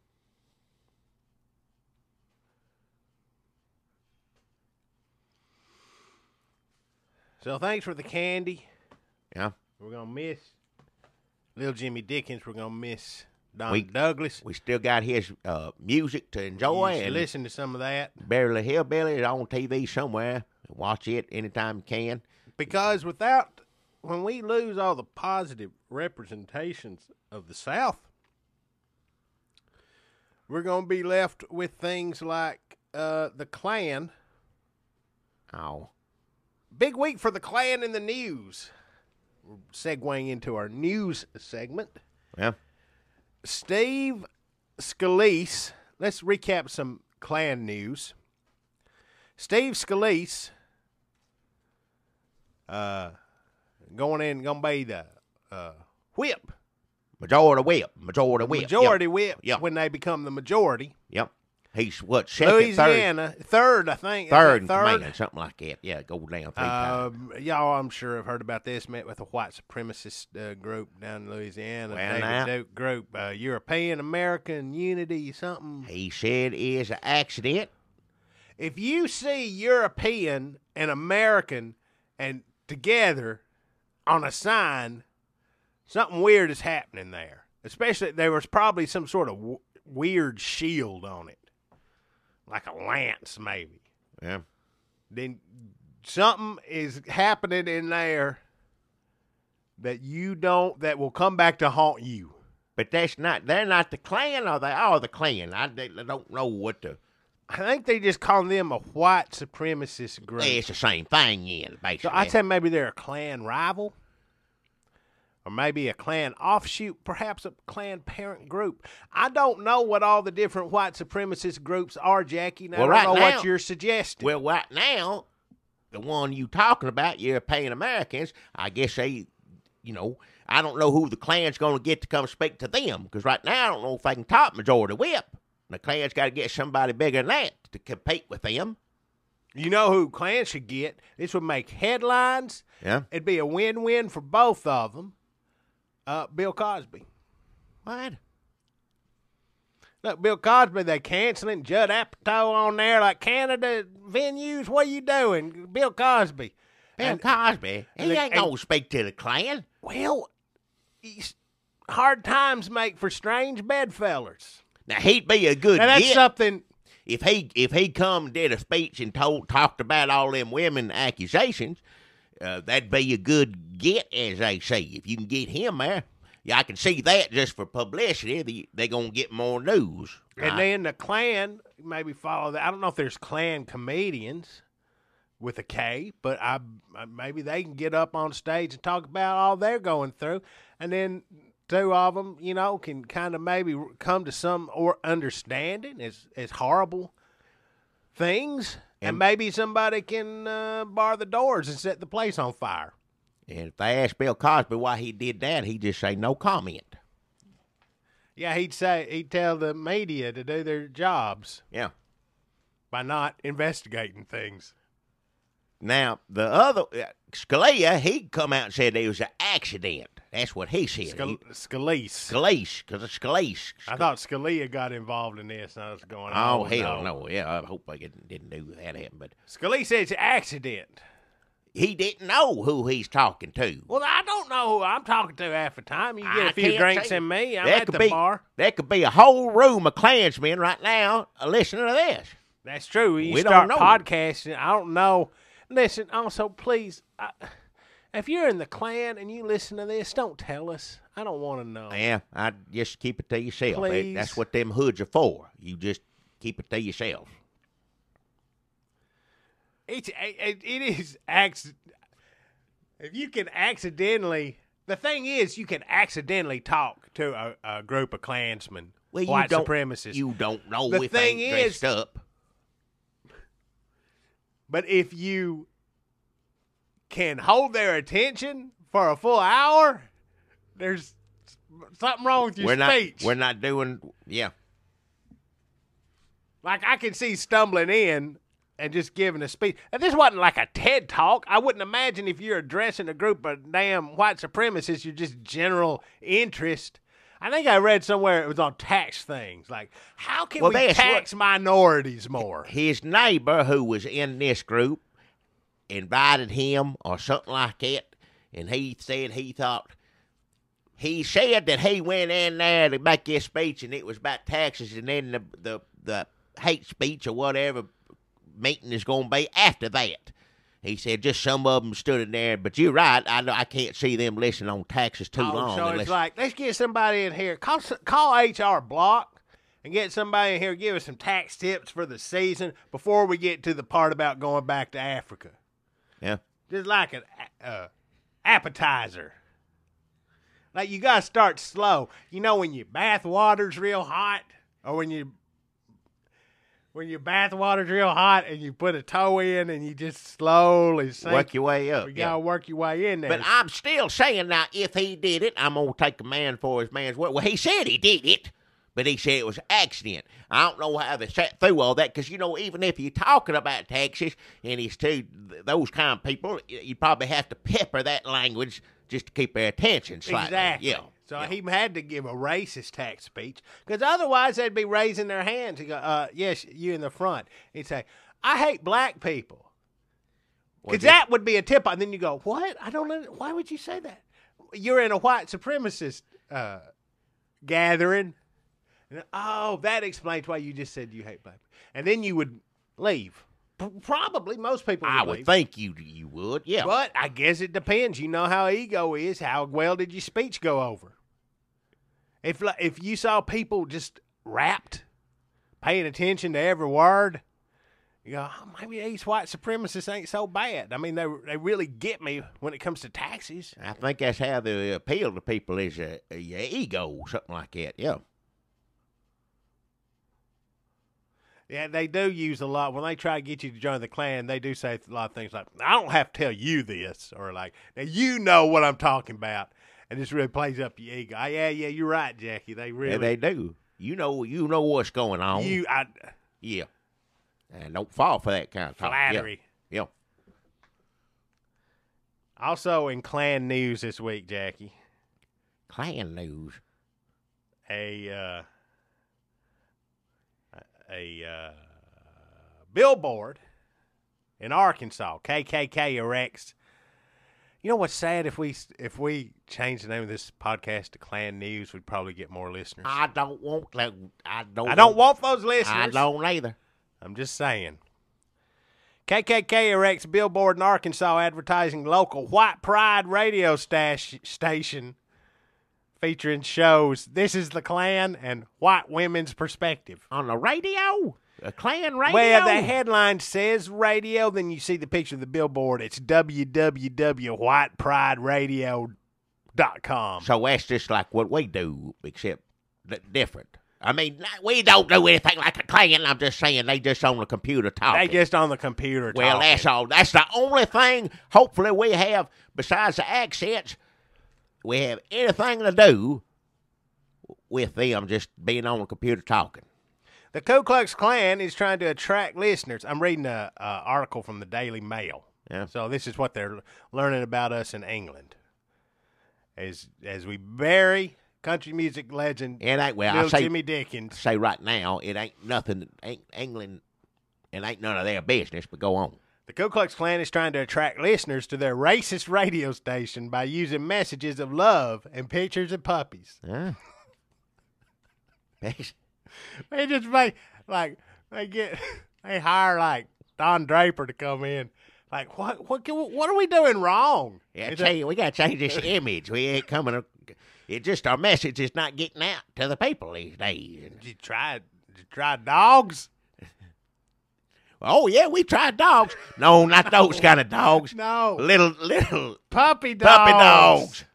So thanks for the candy. Yeah. We're going to miss little Jimmy Dickens. We're going to miss Don Douglas. We still got his music to enjoy. You should And listen to some of that. Beverly Hillbilly is on TV somewhere. Watch it anytime you can. Because when we lose all the positive representations of the South, we're going to be left with things like the Klan. Oh. Big week for the Klan in the news. We're segueing into our news segment. Yeah. Steve Scalise. Let's recap some Klan news. Steve Scalise going to be the whip. Majority whip. Majority whip Yep. when they become the majority. Yep. He's what, second, Louisiana, third, I think. third in command, something like that. Yeah, go down 3 times. Y'all, I'm sure, have heard about this. Met with a white supremacist group down in Louisiana. Well, David Duke group, European American Unity, something. He said it's an accident. If you see European and American and together on a sign, something weird is happening there. Especially, there was probably some sort of weird shield on it, like a lance, maybe. Yeah. Then something is happening in there that that will come back to haunt you. But they're not the Klan, or they are the Klan. I don't know what the. I think they just call them a white supremacist group. It's the same thing, basically. So I tell maybe they're a Klan rival. Or maybe a Klan offshoot, perhaps a Klan parent group. I don't know what all the different white supremacist groups are, Jackie. And I don't know what you're suggesting. Well, right now, the one you talking about, European Americans, I guess they, I don't know who the Klan's going to get to come speak to them. Because right now, I don't know if they can top Majority Whip. The Klan's got to get somebody bigger than that to compete with them. You know who Klan should get? This would make headlines. Yeah. It'd be a win-win for both of them. Bill Cosby. What? Look, Bill Cosby, they canceling. Judd Apatow on there like Canada venues. What are you doing? Bill Cosby. Bill Cosby? He ain't going to speak to the Klan. Well, hard times make for strange bedfellers. Now, he'd be a good Now, that's get. something. If he come and did a speech and talked about all them women accusations, that'd be a good get, as they say. If you can get him there, yeah, I can see that just for publicity. They're going to get more news. Right? And then the Klan, maybe follow that. I don't know if there's Klan comedians with a K, but maybe they can get up on stage and talk about all they're going through. And then two of them, can kind of maybe come to some understanding as horrible things. And maybe somebody can bar the doors and set the place on fire. And if they ask Bill Cosby why he did that, he'd just say no comment. Yeah, he'd tell the media to do their jobs. Yeah. By not investigating things. Now, the other, Scalia, he'd come out and said it was an accident. That's what he said. Scalise. Scalise, because of Scalise. I thought Scalia got involved in this. And I was going, oh, hell no. Yeah, I hope I didn't do that happen. But Scalise said it's an accident. He didn't know who he's talking to. Well, I don't know who I'm talking to half the time. You get a few drinks in me, I'm at the bar. There could be a whole room of Klansmen right now listening to this. That's true. You start podcasting. I don't know. Listen, also, please, if you're in the Klan and you listen to this, don't tell us. I don't want to know. Yeah, I just keep it to yourself. Please. That's what them hoods are for. You just keep it to yourself. It is if you can accidentally. The thing is, you can accidentally talk to a group of Klansmen, white supremacists. You don't know if they dressed up. But if you can hold their attention for a full hour, there's something wrong with your speech. We're not doing, yeah. Like, I can see stumbling in and just giving a speech. And this wasn't like a TED Talk. I wouldn't imagine if you're addressing a group of damn white supremacists, you're just general interest. I think I read somewhere it was on tax things. Like, how can we tax minorities more? His neighbor who was in this group invited him or something like that, and he said he said that he went in there to make this speech, and it was about taxes, and then the hate speech or whatever meeting is going to be after that. He said just some of them stood in there, but you're right. I can't see them listening on taxes too long. So it's like, let's get somebody in here. Call HR Block and get somebody in here to give us some tax tips for the season before we get to the part about going back to Africa. Yeah. Just like an appetizer. Like, you got to start slow. You know, when your bath water's real hot, or when your bath water's real hot and you put a toe in and you just slowly sink. Work your way up. You got to work your way in there. But I'm still saying now, if he did it, I'm going to take a man for his man's word. Well, he said he did it, But he said it was accident. I don't know how they sat through all that, because, even if you're talking about taxes and it's to those kind of people, you probably have to pepper that language just to keep their attention slightly. Exactly. Yeah. So he had to give a racist tax speech, because otherwise they'd be raising their hands and go, yes, you in the front. He'd say, I hate black people. Because that would be a tip. And then you go, what? I don't know. Why would you say that? You're in a white supremacist gathering. And, that explains why you just said you hate black people. And then you would leave. Probably most people would I leave. would think you would, yeah. But I guess it depends. You know how ego is. How well did your speech go over? If you saw people just rapt, paying attention to every word, you go, maybe these white supremacists ain't so bad. I mean, they really get me when it comes to taxes. I think that's how they appeal to people is your ego, something like that, yeah. Yeah, they do use a lot. When they try to get you to join the Klan, they do say a lot of things like, I don't have to tell you this, or like, now you know what I'm talking about. And this really plays up your ego. Yeah, you're right, Jackie. They really. Yeah, they do. You know what's going on. Yeah. And don't fall for that kind of talk. Flattery. Yeah. Also in Klan news this week, Jackie. Klan news. A billboard in Arkansas, KKK erects. You know what's sad? If we change the name of this podcast to Klan News, we'd probably get more listeners. I don't want that. I don't want those listeners. I don't either. I'm just saying. KKK erects billboard in Arkansas advertising local white pride radio station featuring shows This Is the Klan and White Women's Perspective. On the radio? A Klan radio? Well, the headline says radio, then you see the picture of the billboard. It's www.whiteprideradio.com. So that's just like what we do, except different. I mean, we don't do anything like a Klan. I'm just saying they just on the computer talking. They just on the computer talking. Well, that's all. That's the only thing, hopefully, we have, besides the accents, we have anything to do with them just being on the computer talking. The Ku Klux Klan is trying to attract listeners. I'm reading an article from the Daily Mail. Yeah. So this is what they're learning about us in England. As we bury country music legend Jimmy Dickens. Say right now, it ain't nothing. England, it ain't none of their business. But go on. The Ku Klux Klan is trying to attract listeners to their racist radio station by using messages of love and pictures of puppies. Yeah. They just make they hire like Don Draper to come in. Like what are we doing wrong? Yeah, we got to change this image. We ain't coming. It just our message is not getting out to the people these days. Did you try dogs? Oh yeah, we tried dogs. No, not those kind of dogs. No, little puppy dogs.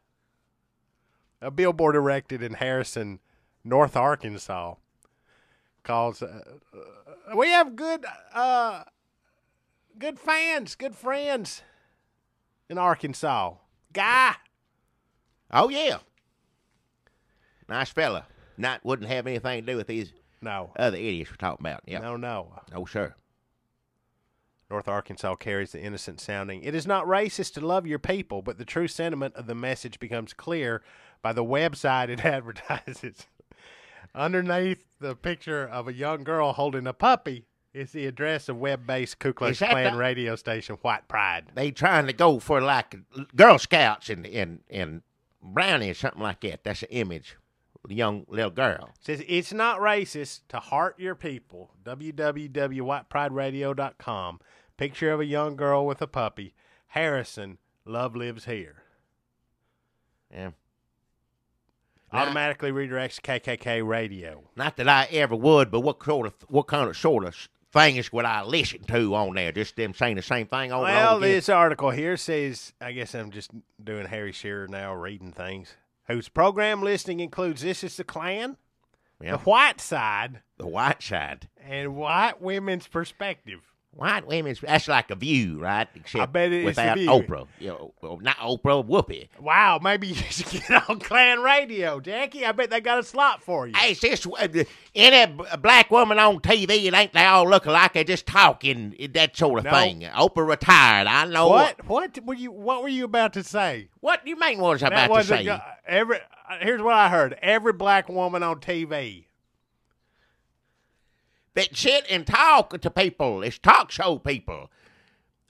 A billboard erected in Harrison, North Arkansas. Calls we have good fans, good friends in Arkansas. Guy. Oh yeah. Nice fella. Wouldn't have anything to do with these other idiots we're talking about. Yeah. No. No, sir. North Arkansas carries the innocent sounding. It is not racist to love your people, but the true sentiment of the message becomes clear by the website it advertises. Underneath the picture of a young girl holding a puppy is the address of web-based Ku Klux Klan radio station, White Pride. They trying to go for like Girl Scouts and brownies, something like that. That's the image. The young little girl. It says it's not racist to heart your people. www.whiteprideradio.com. Picture of a young girl with a puppy. Harrison, love lives here. Yeah. Automatically redirects KKK radio. Not that I ever would, but what kind of things would I listen to on there? Just them saying the same thing over and over again? This article here says, I guess I'm just doing Harry Shearer now, reading things, whose program listing includes This Is the Klan, The White Side, The White Side, and White Women's Perspective. White women, that's like a View, right? Except I bet it is without The View. Oprah. Well, not Oprah, Whoopi. Wow, maybe you should get on Klan Radio, Jackie. I bet they got a slot for you. Hey, it's just any black woman on TV, it ain't they all look alike. They just talking, that sort of No. thing. Oprah retired. I know. What were you about to say? What do you mean? What was I That about to wasn't say? here's what I heard. Every black woman on TV. That sit and talk to people. It's talk show people.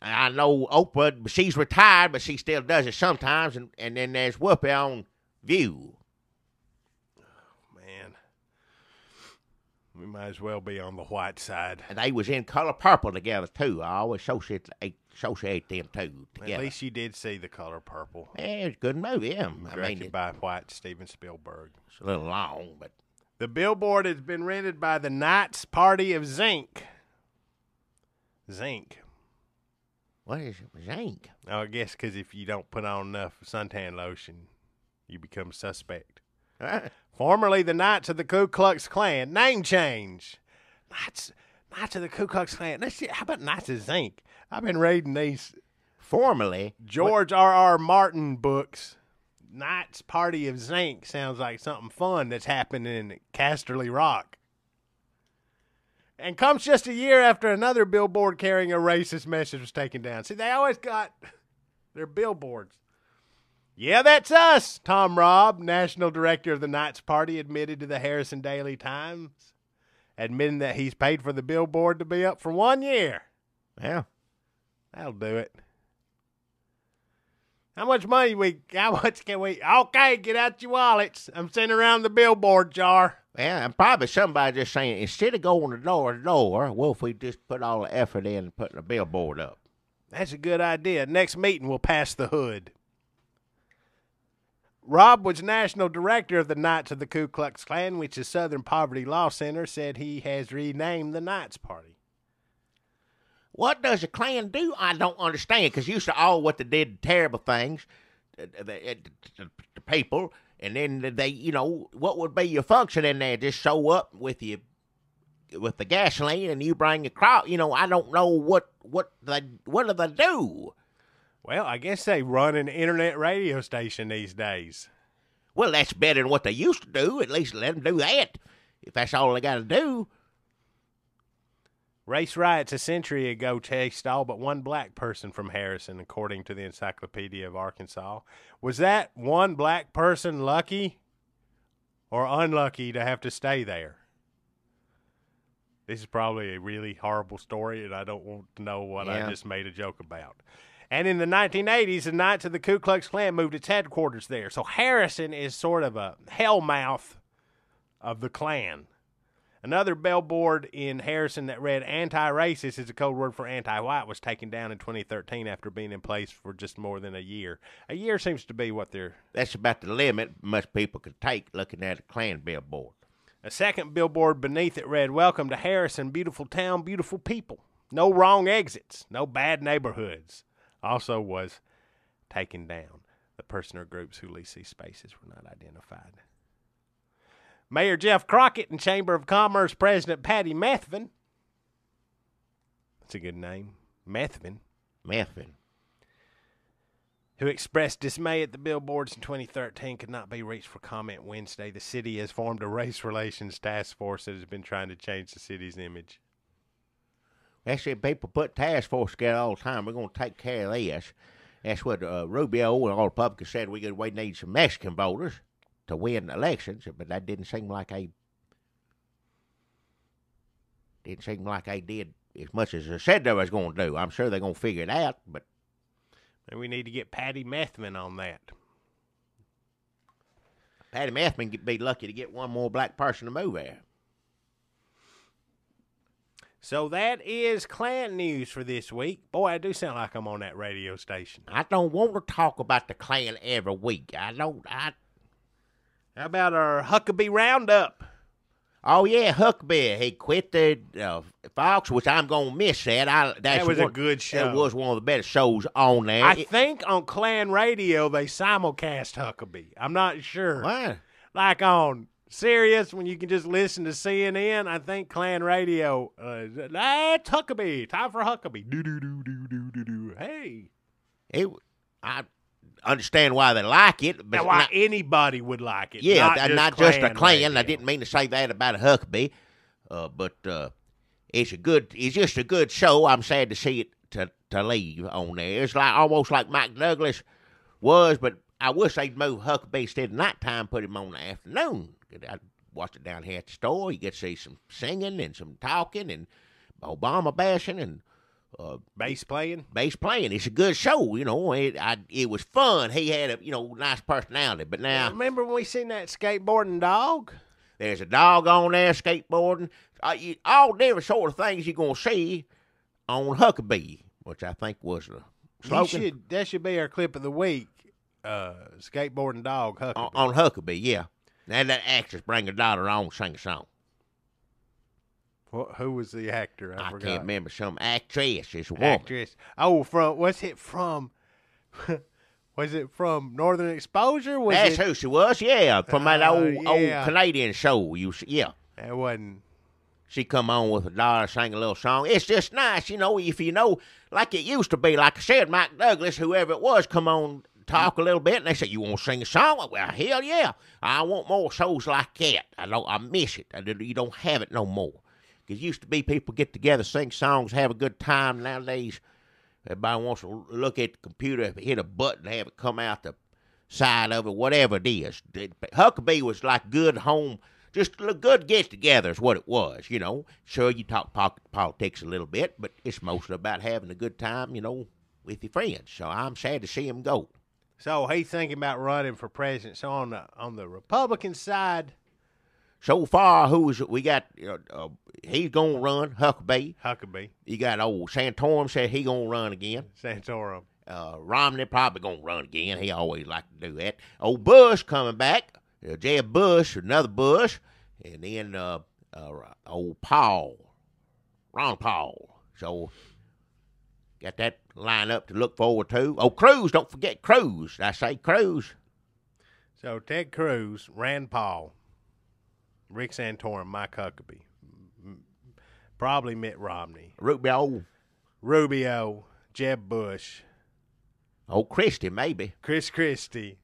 I know Oprah, she's retired, but she still does it sometimes. And then there's Whoopi on View. Man, we might as well be on the white side. And they was in Color Purple together, too. I always associate them two together. At least you did see The Color Purple. Yeah, it's a good movie, yeah. I Directed mean, by White Steven Spielberg. it's a little long, but The billboard has been rented by the Knights Party of Zinc. Zinc. what is it? Zinc? Oh, I guess because if you don't put on enough suntan lotion, you become suspect. Formerly the Knights of the Ku Klux Klan. Name change. Knights of the Ku Klux Klan. Let's see, how about Knights of Zinc? I've been reading these Formerly, George R.R. Martin books. Knights Party of Zinc sounds like something fun that's happening in Casterly Rock. And comes just a year after another billboard carrying a racist message was taken down. See, they always got their billboards. Yeah, that's us, Tom Robb, national director of the Knights Party, admitted to the Harrison Daily Times, admitting that he's paid for the billboard to be up for 1 year. yeah. That'll do it. How much can we? Okay, get out your wallets. I'm sending around the billboard jar. Yeah, and probably somebody just saying, instead of going door to door, what if we just put all the effort in putting a billboard up? That's a good idea. Next meeting, we'll pass the hood. Robb was national director of the Knights of the Ku Klux Klan, which the Southern Poverty Law Center said he has renamed the Knights Party. What does the Klan do? I don't understand, because used to all what they did terrible things to people, and then they, what would be your function in there? Just show up with the gasoline and you bring a crowd. I don't know what do they do? Well, I guess they run an internet radio station these days. Well, that's better than what they used to do. At least let them do that, if that's all they got to do. Race riots a century ago chased all but one black person from Harrison, according to the Encyclopedia of Arkansas. Was that one black person lucky or unlucky to have to stay there? This is probably a really horrible story, and I don't want to know what I just made a joke about. And in the 1980s, the Knights of the Ku Klux Klan moved its headquarters there. So Harrison is sort of a hellmouth of the Klan. Another billboard in Harrison that read anti-racist is a code word for anti-white was taken down in 2013 after being in place for just more than a year. A year seems to be what they're... That's about the limit most people could take looking at a Klan billboard. A second billboard beneath it read, "Welcome to Harrison, beautiful town, beautiful people. No wrong exits, no bad neighborhoods." Also was taken down. The person or groups who lease these spaces were not identified. Mayor Jeff Crockett and Chamber of Commerce President Patty Methvin. That's a good name. Methvin. Who expressed dismay at the billboards in 2013, could not be reached for comment Wednesday. The city has formed a race relations task force that has been trying to change the city's image. That's it. People put task force together all the time. We're going to take care of this. That's what Rubio and all the Republicans said. We need some Mexican voters to win elections, but that didn't seem like they did as much as they said they was going to do. I'm sure they're going to figure it out, but and we need to get Patty Methvin on that. Patty Methvin could be lucky to get one more black person to move there. So that is Klan news for this week. Boy, I do sound like I'm on that radio station. I don't want to talk about the Klan every week. How about our Huckabee Roundup? Oh, yeah, Huckabee. He quit the Fox, which I'm going to miss that. That was a good show. It was one of the better shows on there. I think on Klan Radio they simulcast Huckabee. I'm not sure. What? Like on Sirius, when you can just listen to CNN, I think Klan Radio. That's Huckabee. Time for Huckabee. Do. Hey. I understand why they like it, but Now, why anybody would like it. yeah, not just a Klan Klan. I Radio. didn't mean to say that about a Huckabee, but it's just a good show. I'm sad to see it to leave on there. It's like almost like Mike Douglas was, but I wish they'd move Huckabee instead of nighttime, put him on the afternoon. I watched it down here at the store. You get to see some singing and some talking and Obama bashing and Bass playing. It's a good show, you know. It was fun. He had a nice personality. But now Remember when we seen that skateboarding dog? there's a dog on there skateboarding. All different sort of things you're gonna see on Huckabee, which I think was the slogan. That should be our clip of the week. Skateboarding dog Huckabee. On Huckabee, yeah. And that actress bring her daughter on, sing a song. Who was the actor? I forgot. Can't remember. Some actress. It's a woman. Actress. Oh, was it from Northern Exposure? That's who she was. Yeah, from that old yeah. Canadian show. Yeah. It wasn't. She come on with her daughter, sing a little song. It's just nice, if you know, like it used to be. Like I said, Mike Douglas, whoever it was, come on, talk a little bit, and they say, "You want to sing a song?" Well, hell yeah! I want more shows like that. I miss it. You don't have it no more. Because it used to be people get together, sing songs, have a good time. Nowadays, everybody wants to look at the computer, hit a button, have it come out the side of it, whatever it is. Huckabee was like good home. Just a good get-together is what it was, Sure, you talk politics a little bit, but it's mostly about having a good time, with your friends. So I'm sad to see him go. So he's thinking about running for president. So on the Republican side, so far, we got? He's gonna run Huckabee. You got old Santorum said he gonna run again. Santorum. Romney probably gonna run again. He always like to do that. Old Bush coming back. Jeb Bush, another Bush, and then old Ron Paul. So got that line up to look forward to. Oh, Cruz, don't forget Cruz. Did I say Cruz? So Ted Cruz, Rand Paul, Rick Santorum, Mike Huckabee, probably Mitt Romney, Rubio, Jeb Bush, old Christie, maybe. Chris Christie.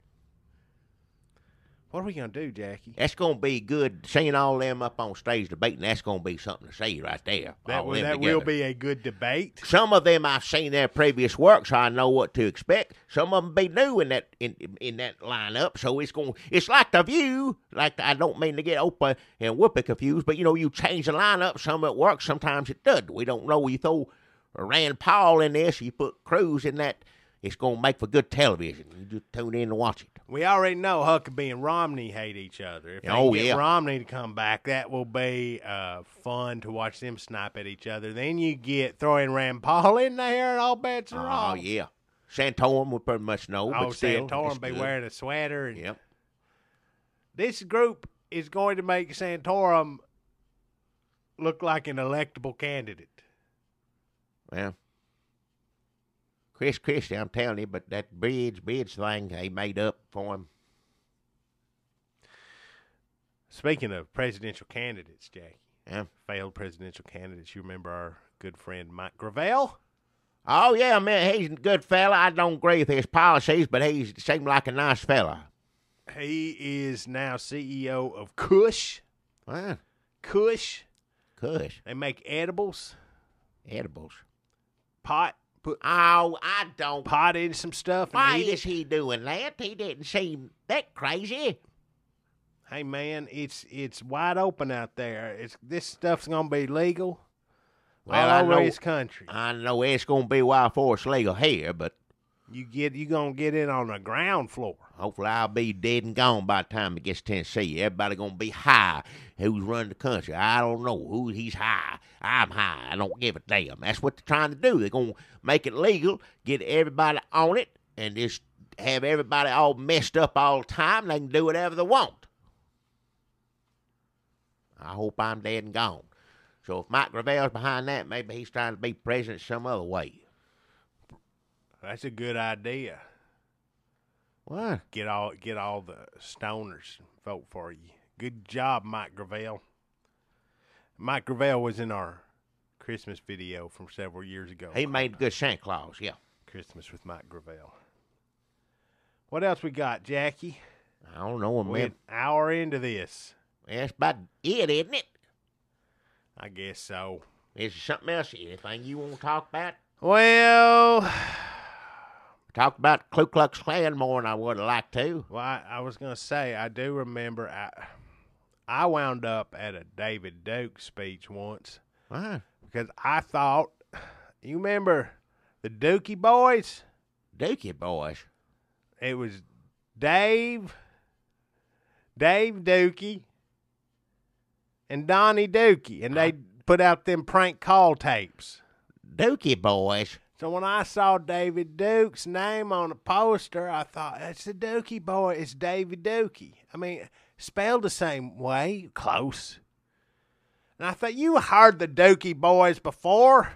What are we going to do, Jackie? That's going to be good. Seeing all them up on stage debating, that's going to be something to see right there. That will be a good debate. Some of them I've seen their previous work, so I know what to expect. Some of them be new in that lineup, so it's like The View. Like, I don't mean to get Oprah and Whoopi confused, but, you change the lineup. Some of it works, sometimes it doesn't. We don't know. You throw Rand Paul in there, so you put Cruz in that. It's going to make for good television. You just tune in and watch it. We already know Huckabee and Romney hate each other. If they get Romney to come back, that will be fun to watch them snipe at each other. Then you get throwing Rand Paul in there, and all bets are off. Oh, yeah. Santorum we pretty much know. But still, Santorum be wearing a sweater. And yep. This group is going to make Santorum look like an electable candidate. Well, Chris Christie, I'm telling you, but that bridge thing they made up for him. Speaking of presidential candidates, Jackie. Yeah. Failed presidential candidates. You remember our good friend Mike Gravel? Oh, yeah, man, he's a good fella. I don't agree with his policies, but he seemed like a nice fella. He is now CEO of Kush. What? Kush. They make edibles. Pot. I don't. Pot in some stuff. Why is he doing that? He didn't seem that crazy. Hey, man, it's wide open out there. This stuff's going to be legal all over this country. I know it's going to be wild for us legal here, but you going to get in on the ground floor. Hopefully I'll be dead and gone by the time it gets to Tennessee. Everybody going to be high. Who's running the country? I don't know. He's high. I'm high. I don't give a damn. That's what they're trying to do. They're going to make it legal, get everybody on it, and just have everybody all messed up all the time. They can do whatever they want. I hope I'm dead and gone. So if Mike Gravel's behind that, maybe he's trying to be president some other way. That's a good idea. What? Get all the stoners vote for you. Good job, Mike Gravel. Mike Gravel was in our Christmas video from several years ago. He made good Santa Claus, yeah. Christmas with Mike Gravel. What else we got, Jackie? I don't know, We're man. an hour into this. That's about it, isn't it? I guess so. Is there something else? Anything you want to talk about? Well, Talk about Ku Klux Klan more than I would have liked to. I was going to say, I do remember I wound up at a David Duke speech once What? because I thought, you remember the Dookie Boys? Dookie Boys. It was Dave Dookie, and Donnie Dookie, and they put out them prank call tapes. Dookie Boys. So when I saw David Duke's name on a poster, I thought, that's the Dookie Boy. It's David Dookie. I mean, spelled the same way, close. And I thought, you heard the Dookie Boys before.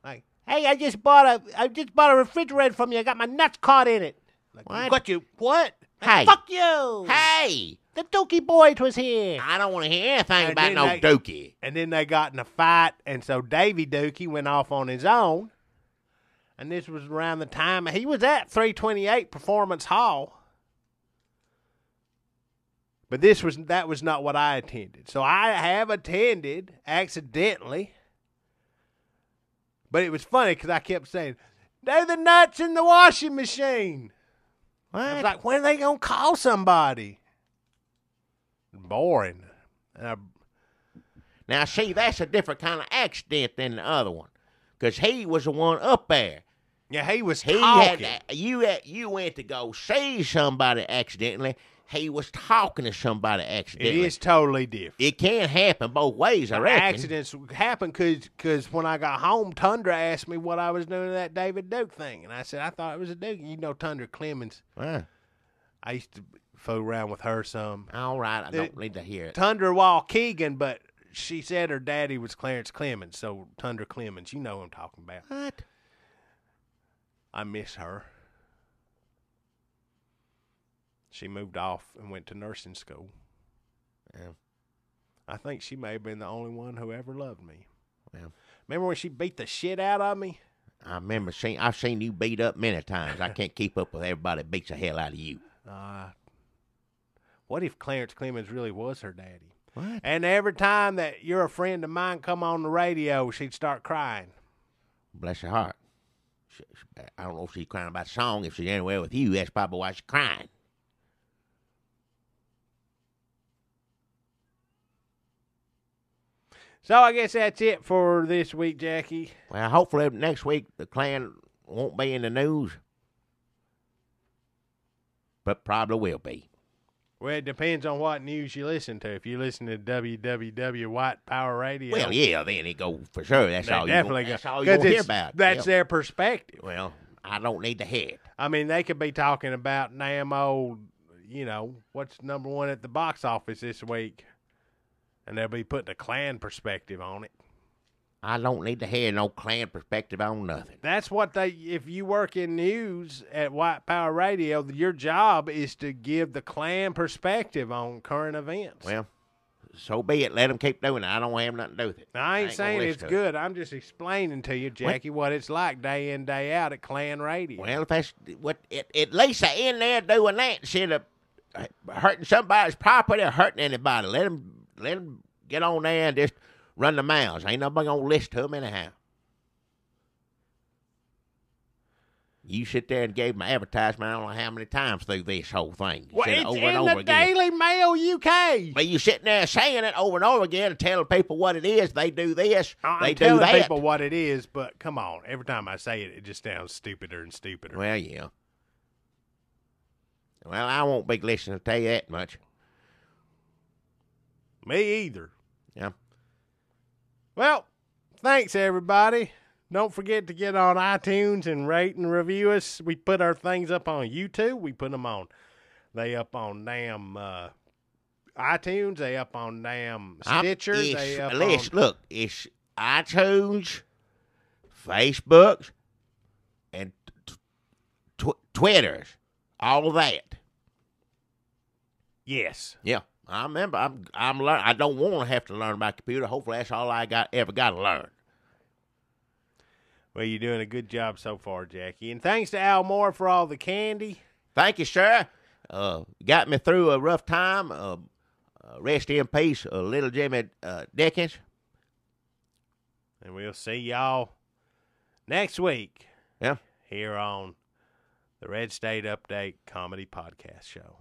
Like, hey, I just bought a refrigerator from you. I got my nuts caught in it. Like, What? Got you? What? Hey. Fuck you. Hey! The Dookie Boys was here. I don't want to hear anything And about then no they- Dookie. And then they got in a fight, and so Davy Dookie went off on his own. And this was around the time he was at 328 Performance Hall. But that was not what I attended. So I have attended accidentally. But it was funny because I kept saying, they're the nuts in the washing machine. I was like, when are they going to call somebody? Boring. And Now, see, that's a different kind of accident than the other one. Because he was the one up there. yeah, he was He talking. you went to go see somebody accidentally. He was talking to somebody It accidentally. is totally different. It can happen both ways, I reckon. Accidents happen because when I got home, Tundra asked me what I was doing to that David Duke thing. And I said, I thought it was a Duke. You know Tundra Clemens. Huh. I used to fool around with her some. All right, I don't need to hear it. Tundra Waukegan, but she said her daddy was Clarence Clemens, so Tundra Clemens. You know who I'm talking about. What? I miss her. She moved off and went to nursing school. Yeah. I think she may have been the only one who ever loved me. Well, Remember when she beat the shit out of me? I remember I've seen you beat up many times. I can't keep up with everybody that beats the hell out of you. What if Clarence Clemens really was her daddy? What? And every time that you're a friend of mine come on the radio, she'd start crying. Bless her heart. I don't know if she's crying about the song. If she's anywhere with you, that's probably why she's crying. So I guess that's it for this week, Jackie. Well, hopefully next week the Klan won't be in the news. But probably will be. Well, it depends on what news you listen to. If you listen to WWW White Power Radio, Well, yeah, then it go for sure. That's they all definitely that's go. all you 'cause hear it's- about. That's Yeah. their perspective. Well, I don't need to hear it. I mean, they could be talking about damn old, what's number one at the box office this week, and they'll be putting a Klan perspective on it. I don't need to hear no Klan perspective on nothing. That's what if you work in news at White Power Radio, your job is to give the Klan perspective on current events. Well, so be it. Let them keep doing it. I don't have nothing to do with it. Now, I ain't gonna saying listen it's to it. good. I'm just explaining to you, Jackie, what it's like day in, day out at Klan Radio. Well, if that's what, at least they're in there doing that instead of hurting somebody's property or hurting anybody. Let them get on there and just run the mouths. Ain't nobody gonna listen to them anyhow. You sit there and gave them advertisement I don't know how many times through this whole thing. You Well, said it it's over in and over the again. Daily Mail UK. But you sitting there saying it over and over again and telling people what it is. They do this. I'm they do telling that. people what it is, but come on. Every time I say it, it just sounds stupider and stupider. Well, yeah. Well, I won't be listening to tell you that much. Me either. Yeah. Well, thanks, everybody. Don't forget to get on iTunes and rate and review us. We put our things up on YouTube. We put them on. They up on damn iTunes. They up on damn Stitcher. They up on. Look, it's iTunes, Facebook, and Twitters. All of that. Yes. Yeah, I remember. I'm learning. I don't want to have to learn about computer. Hopefully, that's all I ever got to learn. Well, you're doing a good job so far, Jackie. And thanks to Al Moore for all the candy. Thank you, sir. Got me through a rough time. Rest in peace, little Jimmy Dickens. And we'll see y'all next week. Yeah. Here on the Red State Update Comedy Podcast Show.